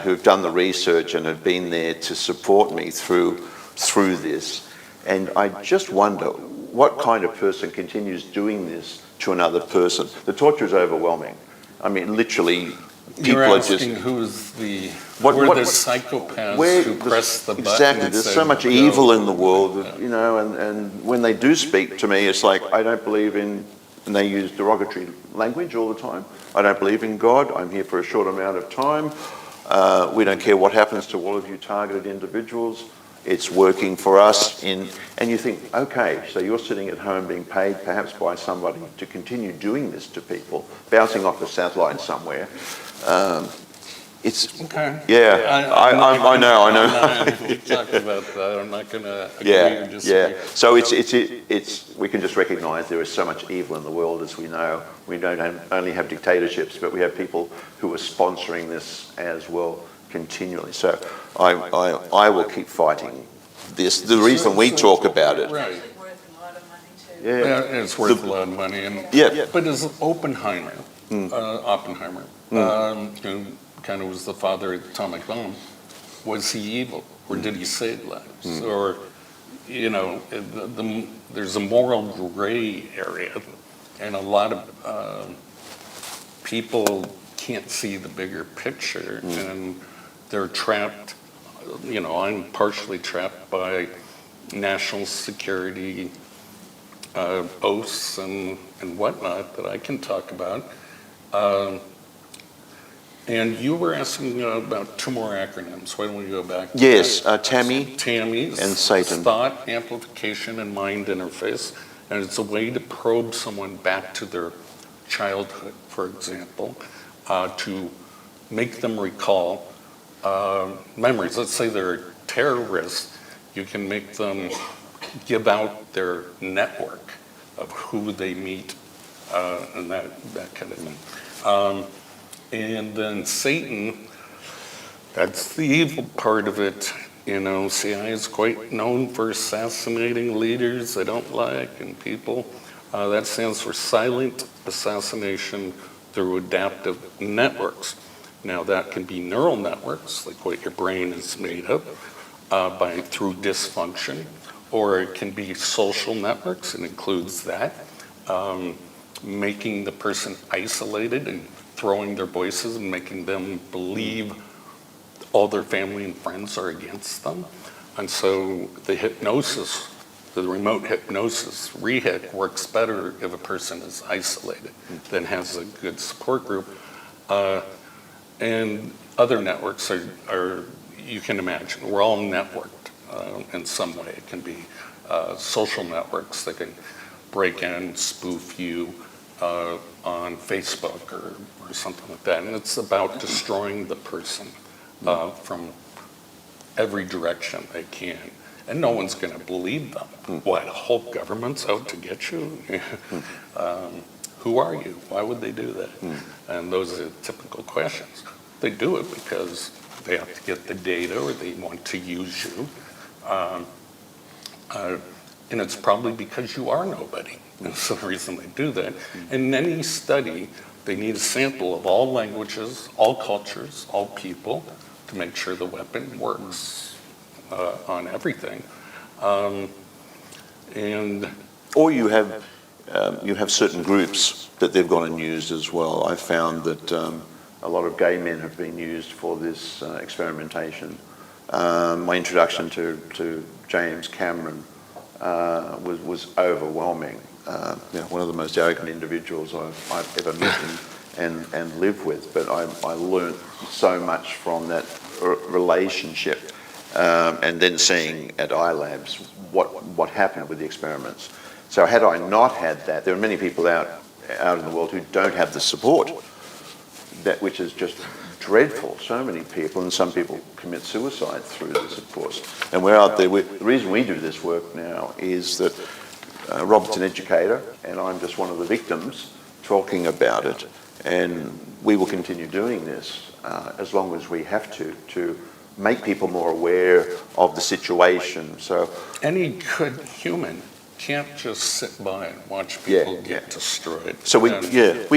Speaker 1: who've done the research and have been there to support me through this. And I just wonder what kind of person continues doing this to another person. The torture is overwhelming. I mean, literally, people
Speaker 2: You're
Speaker 1: are
Speaker 2: asking
Speaker 1: just...
Speaker 2: who's the,
Speaker 1: What-
Speaker 2: who are
Speaker 1: what-
Speaker 2: the psychopaths
Speaker 1: where
Speaker 2: who press the button?
Speaker 1: Exactly,
Speaker 2: and
Speaker 1: there's
Speaker 2: say,
Speaker 1: so much
Speaker 2: "Go."
Speaker 1: evil in the world, you know, and when they do speak to me, it's like, I don't believe in, and they use derogatory language all the time. I don't believe in God, I'm here for a short amount of time. We don't care what happens to all of you targeted individuals. It's working for us and you think, okay, so you're sitting at home being paid perhaps by somebody to continue doing this to people, bouncing off a satellite somewhere. It's,
Speaker 2: Okay.
Speaker 1: yeah, I know.
Speaker 2: I'm not going to talk about that. I'm not going to agree or disagree.
Speaker 1: Yeah. So it's we can just recognise there is so much evil in the world, as we know. We don't only have dictatorships, but we have people who are sponsoring this as well continually. So I will keep fighting this. The reason we talk about it.
Speaker 2: Right.
Speaker 3: It's worth a lot of money too.
Speaker 1: Yeah.
Speaker 2: Yeah, it's worth a lot of money. And,
Speaker 1: Yeah.
Speaker 2: But as Oppenheimer, who kind of was the father of the atomic bomb, was he evil? Or did he save lives? Or, you know, there's a moral gray area, and a lot of people can't see the bigger picture, and they're trapped. You know, I'm partially trapped by national security oaths and whatnot that I can talk about. And you were asking about two more acronyms. Why don't we go back?
Speaker 1: Yes, TAMI
Speaker 2: TAMI
Speaker 1: and Satan.
Speaker 2: Thought, Amplification, and Mind Interface. And it's a way to probe someone back to their childhood, for example, to make them recall memories. Let's say they're a terrorist. You can make them give out their network of who they meet and that kind of thing. And then Satan, that's the evil part of it. You know, CIA is quite known for assassinating leaders they don't like and people. That stands for silent assassination through adaptive networks. Now that can be neural networks, like what your brain is made of, through dysfunction, or it can be social networks, it includes that, making the person isolated and throwing their voices and making them believe all their family and friends are against them. And so the hypnosis, the remote hypnosis, rehic, works better if a person is isolated than has a good support group. And other networks are, you can imagine, we're all networked in some way. It can be social networks that can break in, spoof you on Facebook or something like that. And it's about destroying the person from every direction they can. And no one's going to believe them. What, the whole government's out to get you? Who are you? Why would they do that? And those are typical questions. They do it because they have to get the data or they want to use you. And it's probably because you are nobody. That's the reason they do that. In any study, they need a sample of all languages, all cultures, all people to make sure the weapon works on everything.
Speaker 1: Or you have certain groups that they've gone and used as well. I found that a lot of gay men have been used for this experimentation. My introduction to James Cameron was overwhelming. One of the most arrogant individuals I've ever met and lived with, but I learned so much from that relationship. And then seeing at iLabs what happened with the experiments. So had I not had that, there are many people out in the world who don't have the support, which is just dreadful. So many people, and some people commit suicide through this, of course. And we're out there. The reason we do this work now is that Robert's an educator, and I'm just one of the victims talking about it. And we will continue doing this as long as we have to make people more aware of the situation. So
Speaker 2: any good human can't just sit by and watch people get destroyed.
Speaker 1: So we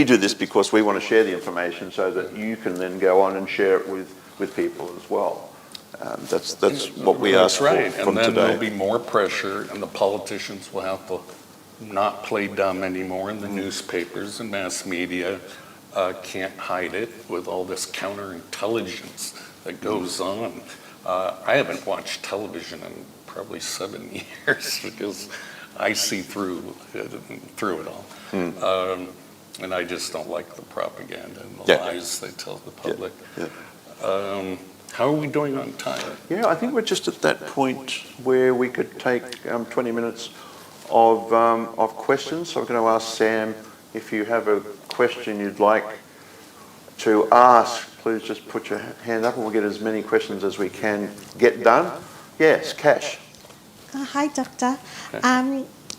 Speaker 1: do this because we want to share the information so that you can then go on and share it with people as well. That's what we ask for from today.
Speaker 2: And then there'll be more pressure, and the politicians will have to not play dumb anymore, and the newspapers and mass media can't hide it with all this counterintelligence that goes on. I haven't watched television in probably 7 years because I see through it all. And I just don't like the propaganda and the lies they tell the public. How are we doing on time?
Speaker 1: Yeah, I think we're just at that point where we could take 20 minutes of questions. So I'm going to ask Sam, if you have a question you'd like to ask, please just put your hand up and we'll get as many questions as we can get done. Yes, Cash.
Speaker 5: Hi, Doctor.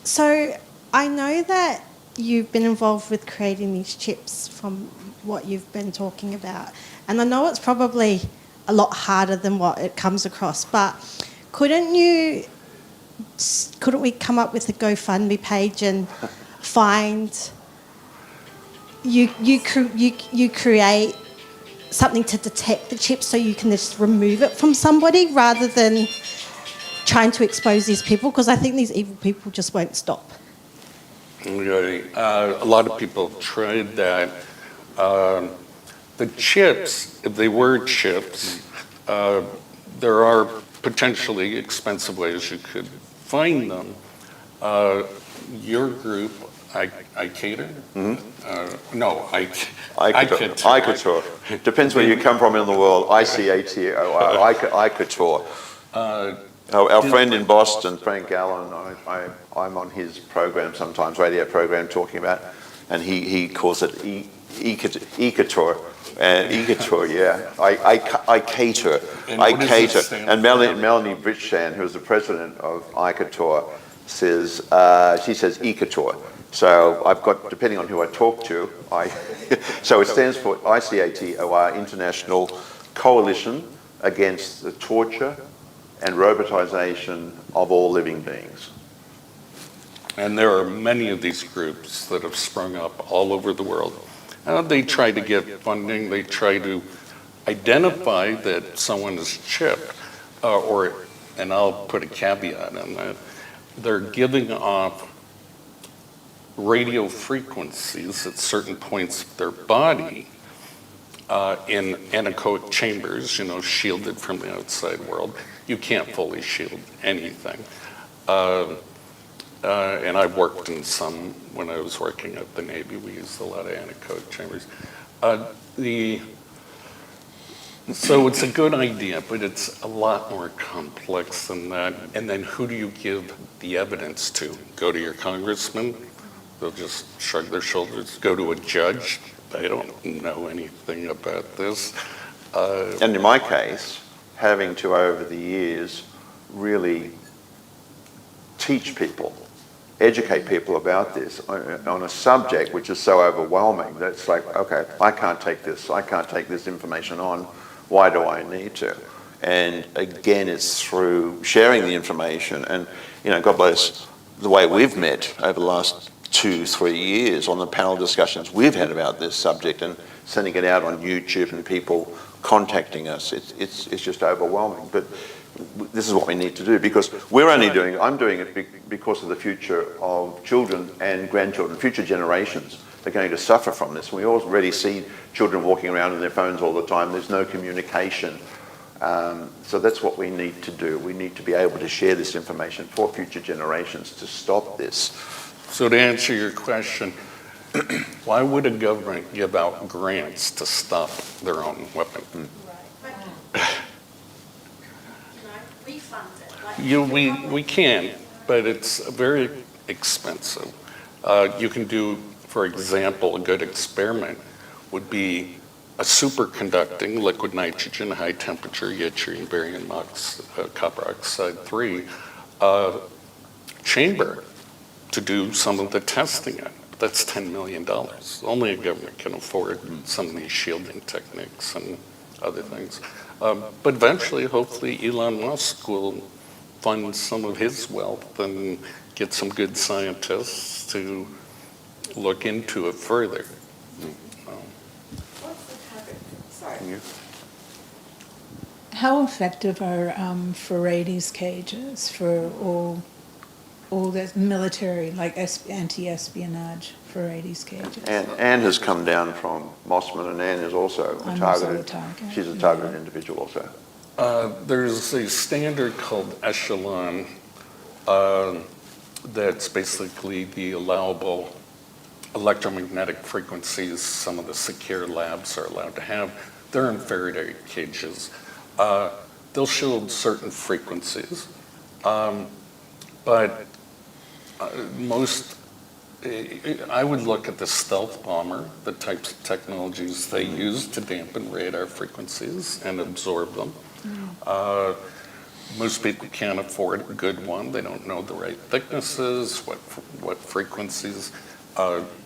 Speaker 5: So I know that you've been involved with creating these chips from what you've been talking about. And I know it's probably a lot harder than what it comes across, but couldn't we come up with a GoFundMe page and find you create something to detect the chip so you can just remove it from somebody rather than trying to expose these people? Because I think these evil people just won't stop.
Speaker 2: Okay. A lot of people have tried that. The chips, if they were chips, there are potentially expensive ways you could find them. Your group, I cater? No,
Speaker 1: iCouture. Depends where you come from in the world. ICATOR. iCouture. Our friend in Boston, Frank Allen, I'm on his program sometimes, radio program, talking about, and he calls it eCouture. eCouture, yeah. I cater. And Melanie Britchan, who's the president of iCouture, says eCouture. So I've got, depending on who I talk to, so it stands for ICATOR, International Coalition Against the Torture and Robotization of All Living Beings.
Speaker 2: And there are many of these groups that have sprung up all over the world. They try to get funding, they try to identify that someone is chipped, and I'll put a caveat on that, they're giving off radio frequencies at certain points of their body in anechoic chambers, shielded from the outside world. You can't fully shield anything. And I've worked in some when I was working at the Navy. We used a lot of anechoic chambers. So it's a good idea, but it's a lot more complex than that. And then who do you give the evidence to? Go to your congressman? They'll just shrug their shoulders. Go to a judge? They don't know anything about this.
Speaker 1: And in my case, having to, over the years, really teach people, educate people about this on a subject which is so overwhelming that it's like, okay, I can't take this information on. Why do I need to? And again, it's through sharing the information. And, God bless the way we've met over the last 2-3 years on the panel discussions we've had about this subject and sending it out on YouTube and people contacting us. It's just overwhelming. But this is what we need to do, because I'm doing it because of the future of children and grandchildren, future generations. They're going to suffer from this. We already see children walking around on their phones all the time. There's no communication. So that's what we need to do. We need to be able to share this information for future generations to stop this.
Speaker 2: So to answer your question, why would a government give out grants to stop their own weapon? We can, but it's very expensive. You can do, for example, a good experiment would be a superconducting liquid nitrogen, high temperature yttrium, barium, copper oxide 3 chamber to do some of the testing in. That's $10 million. Only a government can afford some of these shielding techniques and other things. But eventually, hopefully, Elon Musk will fund some of his wealth and get some good scientists to look into it further.
Speaker 3: What's the target? Sorry.
Speaker 6: How effective are Farades cages for all the military, like anti-espionage Farades cages?
Speaker 1: Anne has come down from Mossman, and Anne is also a targeted. She's a targeted individual also.
Speaker 2: There's a standard called Echelon that's basically the allowable electromagnetic frequencies some of the secure labs are allowed to have. They're in Faraday cages. They'll shield certain frequencies, but I would look at the stealth bomber, the types of technologies they use to dampen radar frequencies and absorb them. Most people can't afford a good one. They don't know the right thicknesses, what frequencies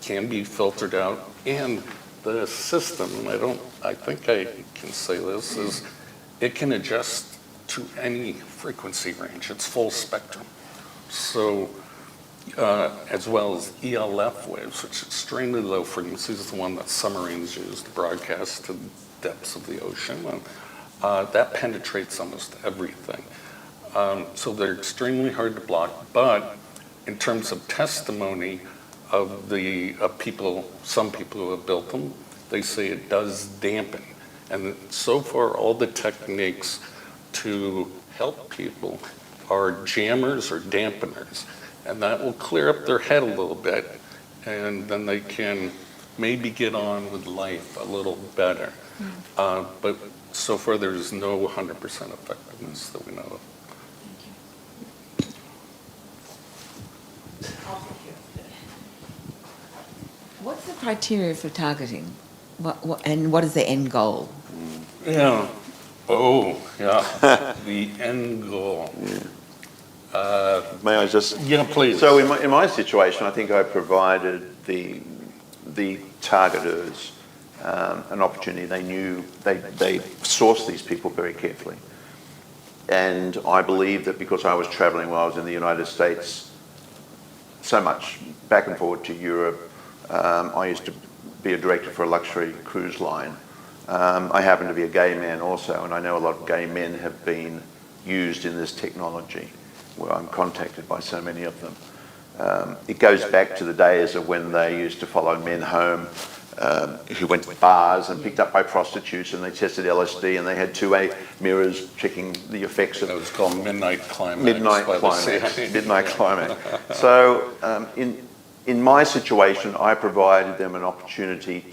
Speaker 2: can be filtered out. And the system, I think I can say this, is it can adjust to any frequency range. It's full spectrum. So, as well as ELF waves, which is extremely low frequencies, the one that submarines use to broadcast to the depths of the ocean. That penetrates almost everything. So they're extremely hard to block, but in terms of testimony of some people who have built them, they say it does dampen. And so far, all the techniques to help people are jammers or dampeners. And that will clear up their head a little bit, and then they can maybe get on with life a little better. But so far, there's no 100% effectiveness that we know of.
Speaker 7: What's the criteria for targeting? And what is the end goal?
Speaker 2: Yeah. Oh, yeah. The end goal.
Speaker 1: May I just?
Speaker 2: Yeah, please.
Speaker 1: So in my situation, I think I provided the targeters an opportunity. They knew they sourced these people very carefully, and I believe that because I was traveling while I was in the United States, so much back and forward to Europe. I used to be a director for a luxury cruise line. I happen to be a gay man also, and I know a lot of gay men have been used in this technology, where I'm contacted by so many of them. It goes back to the days of when they used to follow men home who went to bars and picked up by prostitutes, and they tested LSD, and they had 2A mirrors checking the effects of
Speaker 2: It was called Midnight Climax.
Speaker 1: Midnight
Speaker 2: by the
Speaker 1: Climax.
Speaker 2: CIA.
Speaker 1: Midnight Climax. So in my situation, I provided them an opportunity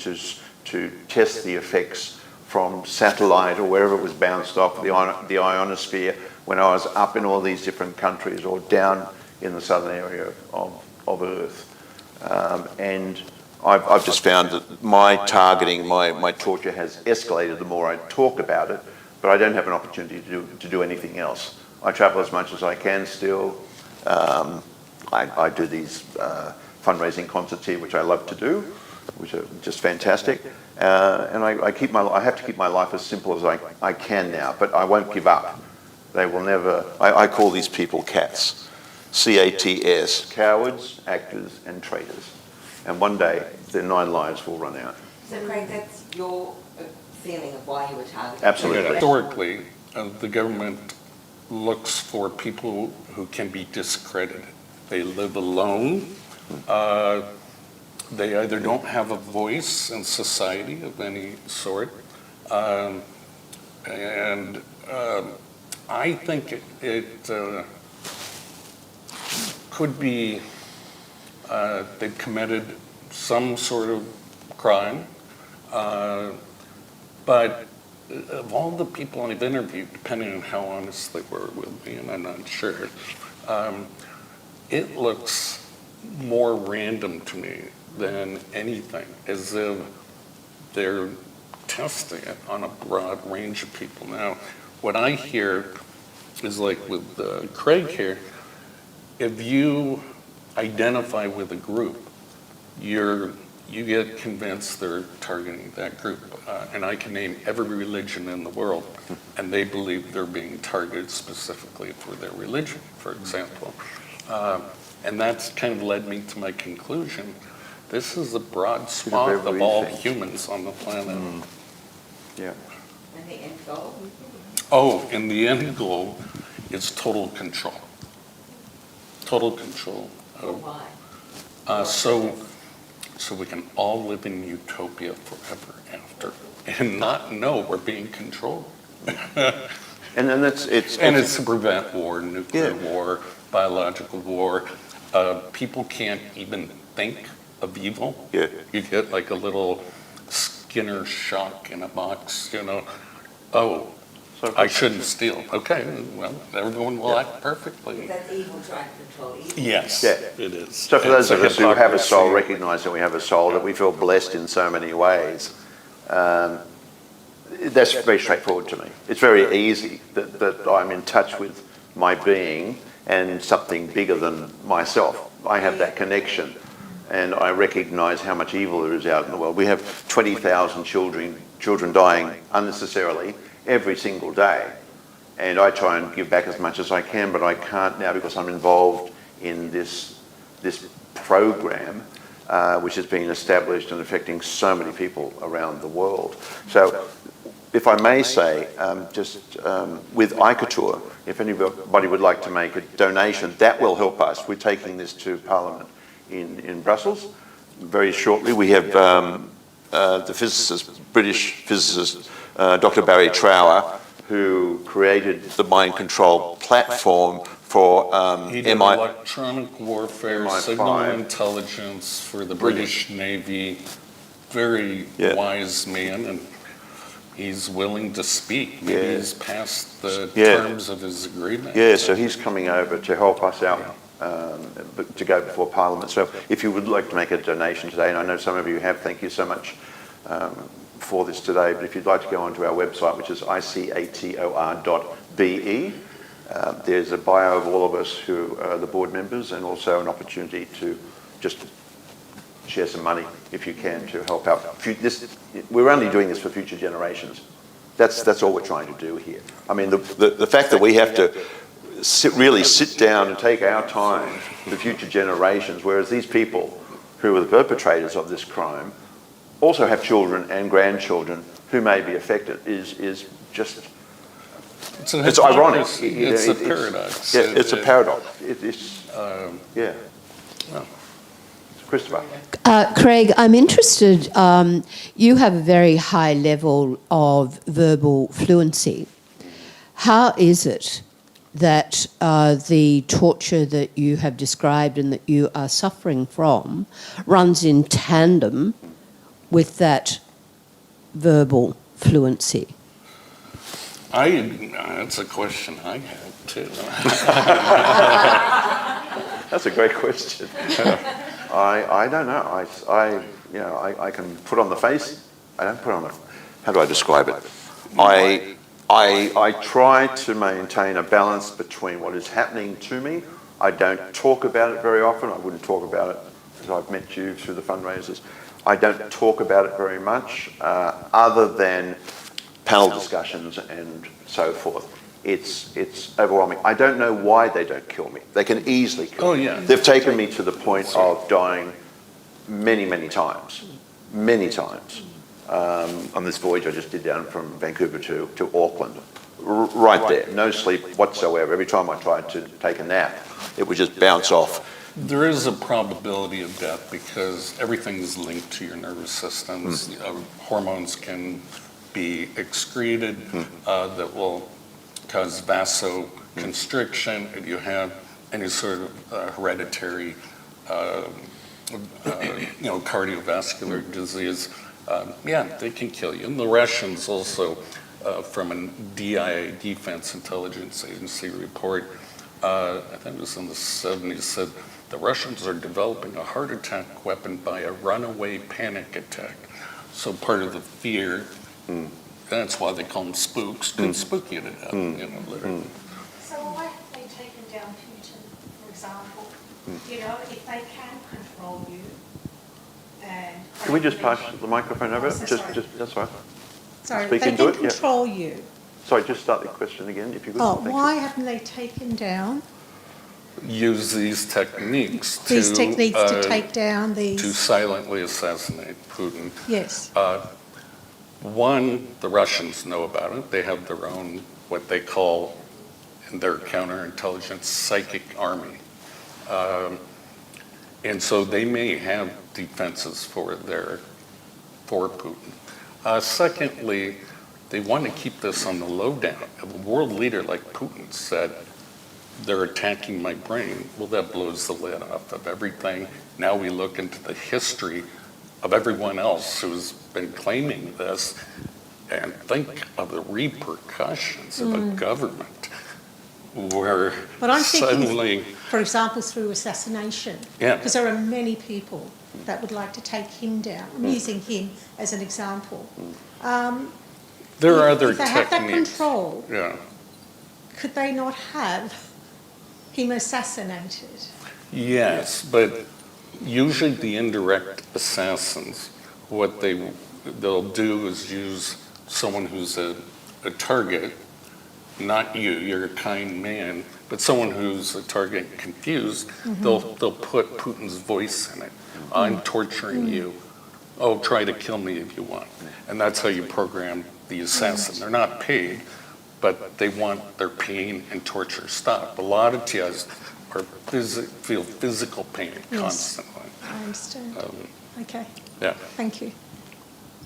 Speaker 1: to test the effects from satellite or wherever it was bounced off the ionosphere when I was up in all these different countries or down in the southern area of Earth. And I've just found that my targeting, my torture has escalated the more I talk about it, but I don't have an opportunity to do anything else. I travel as much as I can still. I do these fundraising concerts here, which I love to do, which are just fantastic. And I have to keep my life as simple as I can now, but I won't give up. They will never, I call these people cats. C-A-T-S, cowards, actors, and traitors. And one day, their 9 lives will run out.
Speaker 7: So, Craig, that's your feeling of why you were targeted?
Speaker 1: Absolutely.
Speaker 2: Historically, the government looks for people who can be discredited. They live alone. They either don't have a voice in society of any sort, and I think it could be they've committed some sort of crime, but of all the people I've interviewed, depending on how honest they were with me, and I'm not sure, it looks more random to me than anything, as if they're testing it on a broad range of people. Now, what I hear is like with Craig here, if you identify with a group, you get convinced they're targeting that group. And I can name every religion in the world, and they believe they're being targeted specifically for their religion, for example. And that's kind of led me to my conclusion. This is a broad swath of all humans on the planet.
Speaker 1: Yeah.
Speaker 7: And the end goal?
Speaker 2: Oh, and the end goal is total control. Total control.
Speaker 7: Why?
Speaker 2: So we can all live in utopia forever after and not know we're being controlled.
Speaker 1: And then it's
Speaker 2: to prevent war, nuclear war, biological war. People can't even think of evil.
Speaker 1: Yeah.
Speaker 2: You get like a little Skinner shock in a box, oh,
Speaker 1: So
Speaker 2: I shouldn't steal. Okay, well, everyone will act perfectly.
Speaker 7: That's evil trying to control evil.
Speaker 2: Yes,
Speaker 1: Yeah.
Speaker 2: it is.
Speaker 1: So for those of us who have a soul,
Speaker 2: hypocrisy.
Speaker 1: recognise that we have a soul, that we feel blessed in so many ways, that's very straightforward to me. It's very easy that I'm in touch with my being and something bigger than myself. I have that connection, and I recognise how much evil there is out in the world. We have 20,000 children dying unnecessarily every single day. And I try and give back as much as I can, but I can't now because I'm involved in this program, which has been established and affecting so many people around the world. So, if I may say, with iCouture, if anybody would like to make a donation, that will help us. We're taking this to Parliament in Brussels very shortly. We have the physicist, British physicist, Dr. Barry Trower, who created the mind control platform for
Speaker 2: He did electronic warfare,
Speaker 1: MI5.
Speaker 2: signal intelligence for the British Navy. Very wise man, and he's willing to speak. Maybe he's passed the terms of his agreement.
Speaker 1: Yeah, so he's coming over to help us out to go before Parliament. So if you would like to make a donation today, and I know some of you have, thank you so much for this today, but if you'd like to go onto our website, which is icator.be, there's a bio of all of us who are the board members, and also an opportunity to just share some money if you can to help out. We're only doing this for future generations. That's all we're trying to do here. I mean, the fact that we have to, really sit down and take our time for future generations, whereas these people who are the perpetrators of this crime also have children and grandchildren who may be affected, is just, it's ironic.
Speaker 2: It's a paradox.
Speaker 1: Yeah, it's a paradox. Yeah.
Speaker 2: Well.
Speaker 1: Christopher.
Speaker 8: Craig, I'm interested, you have a very high level of verbal fluency. How is it that the torture that you have described and that you are suffering from runs in tandem with that verbal fluency?
Speaker 2: That's a question I have too.
Speaker 1: That's a great question. I don't know. I can put on the face. I don't put on the. How do I describe it? I try to maintain a balance between what is happening to me. I don't talk about it very often. I wouldn't talk about it because I've met you through the fundraisers. I don't talk about it very much, other than panel discussions and so forth. It's overwhelming. I don't know why they don't kill me. They can easily kill me.
Speaker 2: Yeah.
Speaker 1: They've taken me to the point of dying many, many times. Many times. On this voyage I just did down from Vancouver to Auckland. Right there. No sleep whatsoever. Every time I tried to take a nap, it would just bounce off.
Speaker 2: There is a probability of death because everything's linked to your nervous systems. Hormones can be excreted that will cause vasoconstriction. If you have any sort of hereditary, cardiovascular disease, they can kill you. And the Russians also, from a DIA, Defense Intelligence Agency report, I think it was in the 70s, said the Russians are developing a heart attack weapon by a runaway panic attack. So part of the fear, that's why they call them spooks, could spook you to death, literally.
Speaker 4: So why have they taken down Putin, for example? If they can control you and...
Speaker 1: Can we just pass the microphone over? Just that's right.
Speaker 5: Sorry,
Speaker 1: Speak
Speaker 5: they
Speaker 1: into
Speaker 5: can
Speaker 1: it, yeah.
Speaker 5: control you.
Speaker 1: Sorry, just start the question again, if you could.
Speaker 5: Oh,
Speaker 1: Thank
Speaker 5: why
Speaker 1: you.
Speaker 5: haven't they taken down
Speaker 2: Use these techniques
Speaker 5: to take down these?
Speaker 2: to silently assassinate Putin.
Speaker 5: Yes.
Speaker 2: One, the Russians know about it. They have their own, what they call in their counterintelligence, psychic army. And so they may have defenses for Putin. Secondly, they want to keep this on the lowdown. If a world leader like Putin said, they're attacking my brain, well, that blows the lid off of everything. Now we look into the history of everyone else who's been claiming this and think of the repercussions of a government where
Speaker 5: But I'm
Speaker 2: suddenly...
Speaker 5: thinking, for example, through assassination.
Speaker 2: Yeah.
Speaker 5: Because there are many people that would like to take him down. I'm using him as an example.
Speaker 2: There are other
Speaker 5: if they
Speaker 2: techniques.
Speaker 5: have that control,
Speaker 2: Yeah.
Speaker 5: could they not have him assassinated?
Speaker 2: Yes, but usually the indirect assassins, what they'll do is use someone who's a target, not you, you're a kind man, but someone who's a target confused, they'll put Putin's voice in it. I'm torturing you. Oh, try to kill me if you want. And that's how you program the assassin. They're not paid, but they want their pain and torture stopped. A lot of TIs feel physical pain constantly.
Speaker 5: I understand. Okay.
Speaker 2: Yeah.
Speaker 5: Thank you.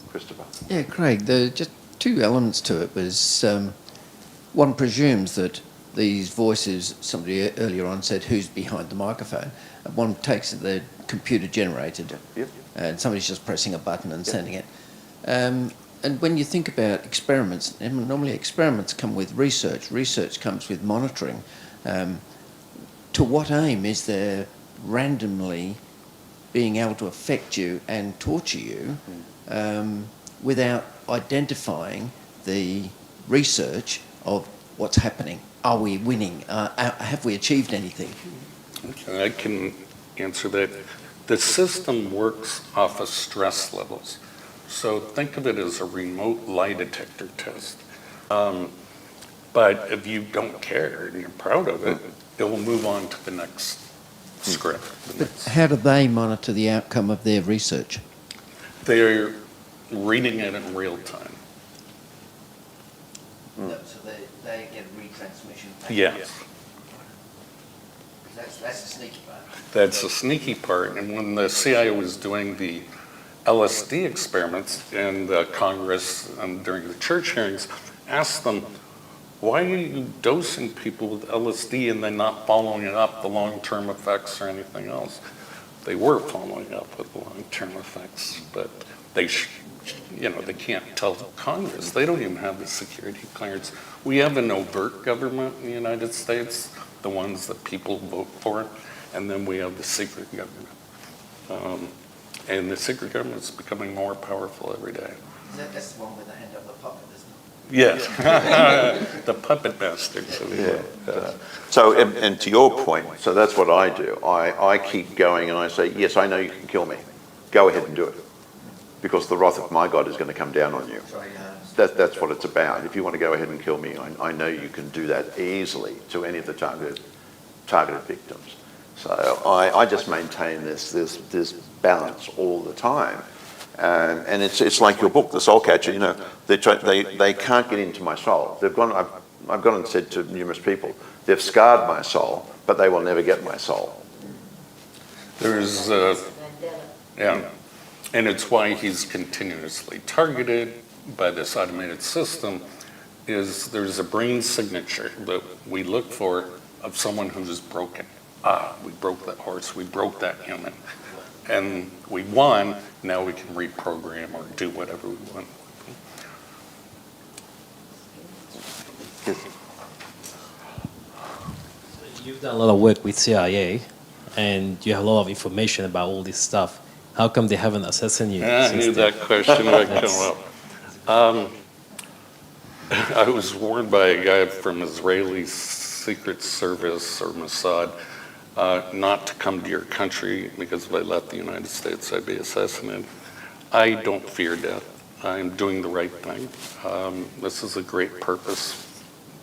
Speaker 1: Christopher.
Speaker 9: Yeah, Craig, just two elements to it was one presumes that these voices, somebody earlier on said, who's behind the microphone? One takes it they're computer generated, and somebody's just pressing a button and sending it. And when you think about experiments, normally experiments come with research. Research comes with monitoring. To what aim is there randomly being able to affect you and torture you without identifying the research of what's happening? Are we winning? Have we achieved anything?
Speaker 2: Okay, I can answer that. The system works off of stress levels. So think of it as a remote lie detector test. But if you don't care and you're proud of it, it will move on to the next script.
Speaker 9: But how do they monitor the outcome of their research?
Speaker 2: They're reading it in real time.
Speaker 9: So they get a retransmission.
Speaker 2: Yes.
Speaker 9: That's a sneaky part.
Speaker 2: That's a sneaky part. And when the CIA was doing the LSD experiments in the Congress during the church hearings, asked them, why are you dosing people with LSD and then not following it up, the long-term effects or anything else? They were following up with the long-term effects, but they can't tell Congress. They don't even have the security clearance. We have an overt government in the United States, the ones that people vote for, and then we have the secret government. And the secret government is becoming more powerful every day.
Speaker 9: That's the one with the hand up the puppet, isn't it?
Speaker 2: Yes, the puppet bastards.
Speaker 1: So, and to your point, so that's what I do. I keep going and I say, yes, I know you can kill me. Go ahead and do it. Because the wrath of my God is going to come down on you. That's what it's about. If you want to go ahead and kill me, I know you can do that easily to any of the targeted victims. So I just maintain this balance all the time. And it's like your book, The Soul Catcher, you know, they can't get into my soul. I've gone and said to numerous people, they've scarred my soul, but they will never get my soul.
Speaker 2: There's, yeah, and it's why he's continuously targeted by this automated system, is there's a brain signature that we look for of someone who's broken. We broke that horse, we broke that human. And we won, now we can reprogram or do whatever we want.
Speaker 10: You've done a lot of work with CIA, and you have a lot of information about all this stuff. How come they haven't assassinated you?
Speaker 2: I knew that question would come up. I was warned by a guy from Israeli Secret Service or Mossad not to come to your country because if I left the United States, I'd be assassinated. I don't fear death. I'm doing the right thing. This is a great purpose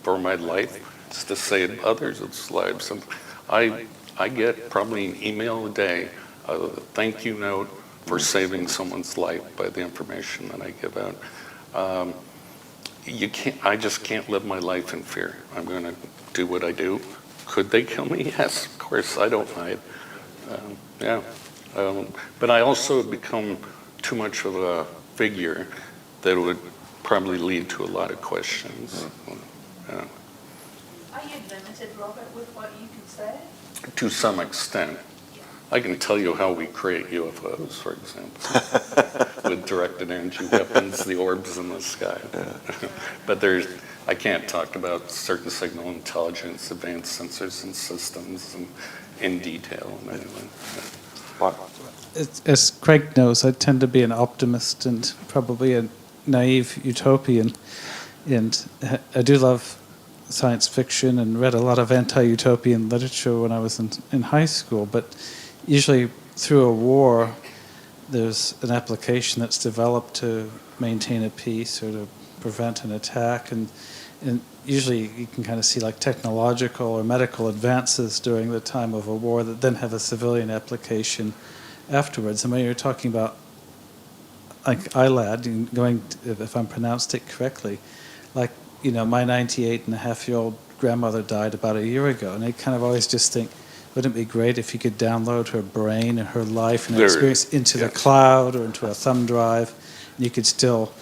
Speaker 2: for my life. It's to save others' lives. And I get probably an email a day, a thank you note for saving someone's life by the information that I give out. I just can't live my life in fear. I'm going to do what I do. Could they kill me? Yes, of course. I don't hide. But I also have become too much of a figure that would probably lead to a lot of questions.
Speaker 3: Are you limited, Robert, with what you can say?
Speaker 2: To some extent. I can tell you how we create UFOs, for example, with directed energy weapons, the orbs in the sky. But I can't talk about certain signal intelligence, advanced sensors and systems in detail.
Speaker 11: As Craig knows, I tend to be an optimist and probably a naive utopian. And I do love science fiction and read a lot of anti-utopian literature when I was in high school. But usually through a war, there's an application that's developed to maintain a peace or to prevent an attack. And usually you can kind of see like technological or medical advances during the time of a war that then have a civilian application afterwards. And when you're talking about like ILAD, if I'm pronounced it correctly, like, you know, my 98-and-a-half-year-old grandmother died about a year ago, and I kind of always just think, wouldn't it be great if you could download her brain and her life and her experience into the cloud or into a thumb drive, and you could still...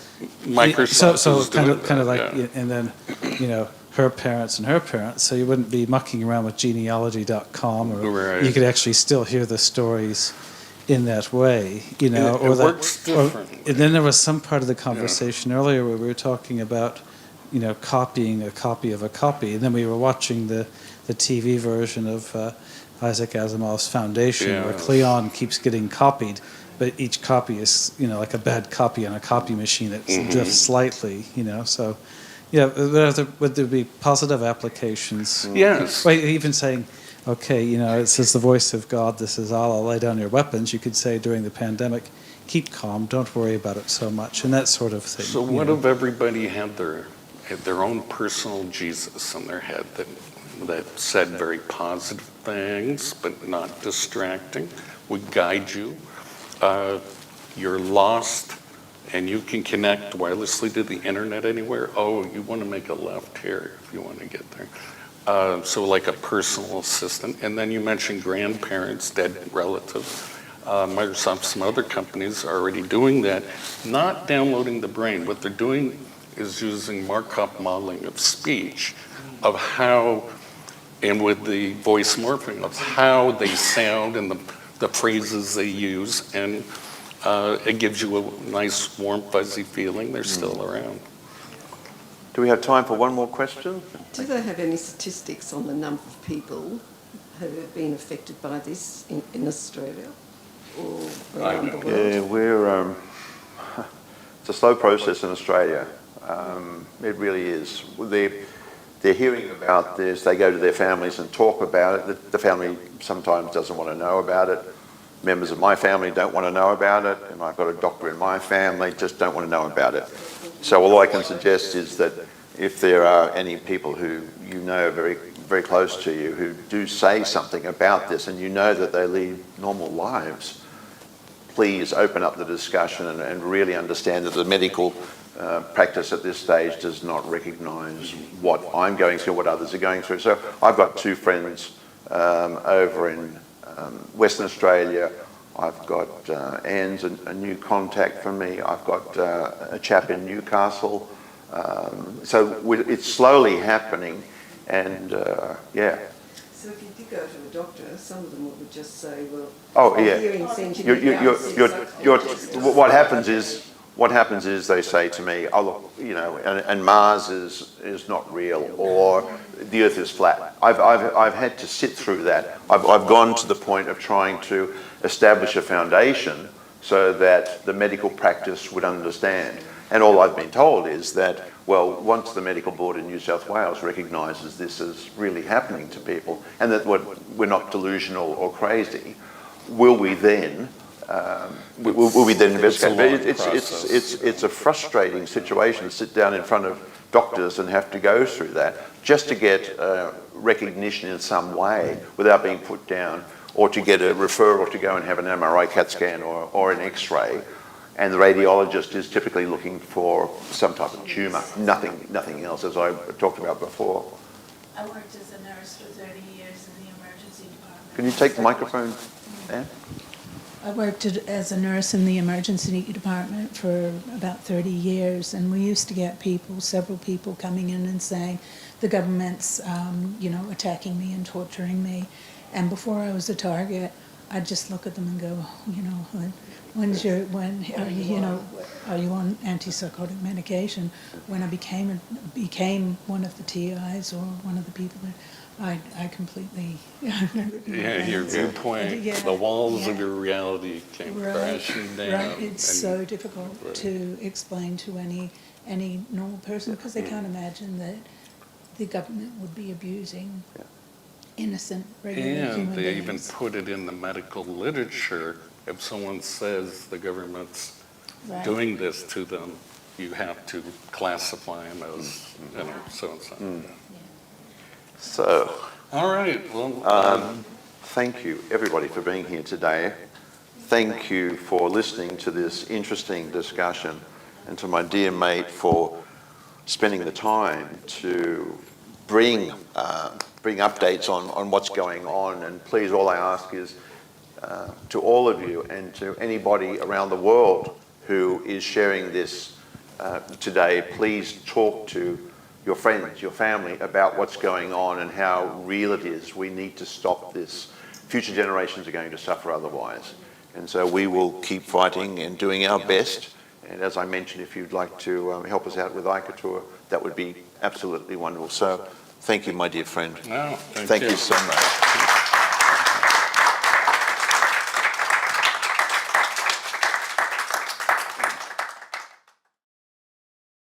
Speaker 2: Microsoft
Speaker 11: so
Speaker 2: is
Speaker 11: kind
Speaker 2: doing
Speaker 11: of like,
Speaker 2: that, yeah.
Speaker 11: And then, you know, her parents and her parents, so you wouldn't be mucking around with genealogy.com, or
Speaker 2: Right.
Speaker 11: you could actually still hear the stories in that way, you know.
Speaker 2: It works differently.
Speaker 11: And then there was some part of the conversation earlier where we were talking about, you know, copying a copy of a copy, and then we were watching the TV version of Isaac Asimov's Foundation, where Cleon keeps getting copied, but each copy is, you know, like a bad copy on a copy machine that drifts slightly, you know. So, yeah, would there be positive applications?
Speaker 2: Yes.
Speaker 11: Right, even saying, okay, you know, this is the voice of God, this is Allah, lay down your weapons. You could say during the pandemic, keep calm, don't worry about it so much, and that sort of thing.
Speaker 2: So what if everybody had their had their own personal Jesus in their head that said very positive things, but not distracting, would guide you. You're lost, and you can connect wirelessly to the internet anywhere. Oh, you want to make a left here if you want to get there. So like a personal assistant. And then you mentioned grandparents, dead relatives. Microsoft, some other companies are already doing that, not downloading the brain. What they're doing is using Markov modeling of speech, of how, and with the voice morphing, of how they sound and the phrases they use, and it gives you a nice, warm, fuzzy feeling they're still around.
Speaker 1: Do we have time for one more question?
Speaker 12: Do they have any statistics on the number of people who have been affected by this in Australia or around the world?
Speaker 1: Yeah, we're, it's a slow process in Australia. It really is. They're hearing about this, they go to their families and talk about it. The family sometimes doesn't want to know about it. Members of my family don't want to know about it, and I've got a doctor in my family, just don't want to know about it. So all I can suggest is that if there are any people who you know very, very close to you who do say something about this and you know that they lead normal lives, please open up the discussion and really understand that the medical practice at this stage does not recognise what I'm going through, what others are going through. So I've got two friends over in Western Australia. I've got Anne's a new contact from me. I've got a chap in Newcastle. So it's slowly happening, and yeah.
Speaker 12: So if you did go to a doctor, some of them would just say, well,
Speaker 1: oh yeah,
Speaker 12: hearing sends you
Speaker 1: what happens is they say to me, oh look, you know, and Mars is not real, or the Earth is flat. I've had to sit through that. I've gone to the point of trying to establish a foundation so that the medical practice would understand. And all I've been told is that, well, once the Medical Board in New South Wales recognises this as really happening to people, and that we're not delusional or crazy, will we then investigate? It's a frustrating situation to sit down in front of doctors and have to go through that just to get recognition in some way without being put down, or to get a referral to go and have an MRI, CAT scan, or an X-ray. And the radiologist is typically looking for some type of tumour, nothing else, as I talked about before.
Speaker 4: I worked as a nurse for 30 years in the emergency department.
Speaker 1: Can you take the microphone, Anne?
Speaker 6: I worked as a nurse in the emergency department for about 30 years, and we used to get several people coming in and saying, the government's, attacking me and torturing me. And before I was a target, I'd just look at them and go, are you on antipsychotic medication? When I became one of the TIs or one of the people that I completely
Speaker 2: yeah, your viewpoint, the walls of your reality came crashing down.
Speaker 6: Right, it's so difficult to explain to any normal person, because they can't imagine that the government would be abusing innocent, regular human beings.
Speaker 2: And they even put it in the medical literature. If someone says the government's doing this to them, you have to classify them as, so-and-so.
Speaker 1: So,
Speaker 2: all right. Well,
Speaker 1: thank you, everybody, for being here today. Thank you for listening to this interesting discussion, and to my dear mate for spending the time to bring updates on what's going on. And please, all I ask is to all of you and to anybody around the world who is sharing this today, please talk to your friends, your family, about what's going on and how real it is. We need to stop this. Future generations are going to suffer otherwise. And so we will keep fighting and doing our best. And as I mentioned, if you'd like to help us out with iCouture, that would be absolutely wonderful. So thank you, my dear friend.
Speaker 2: No,
Speaker 1: thank you so much.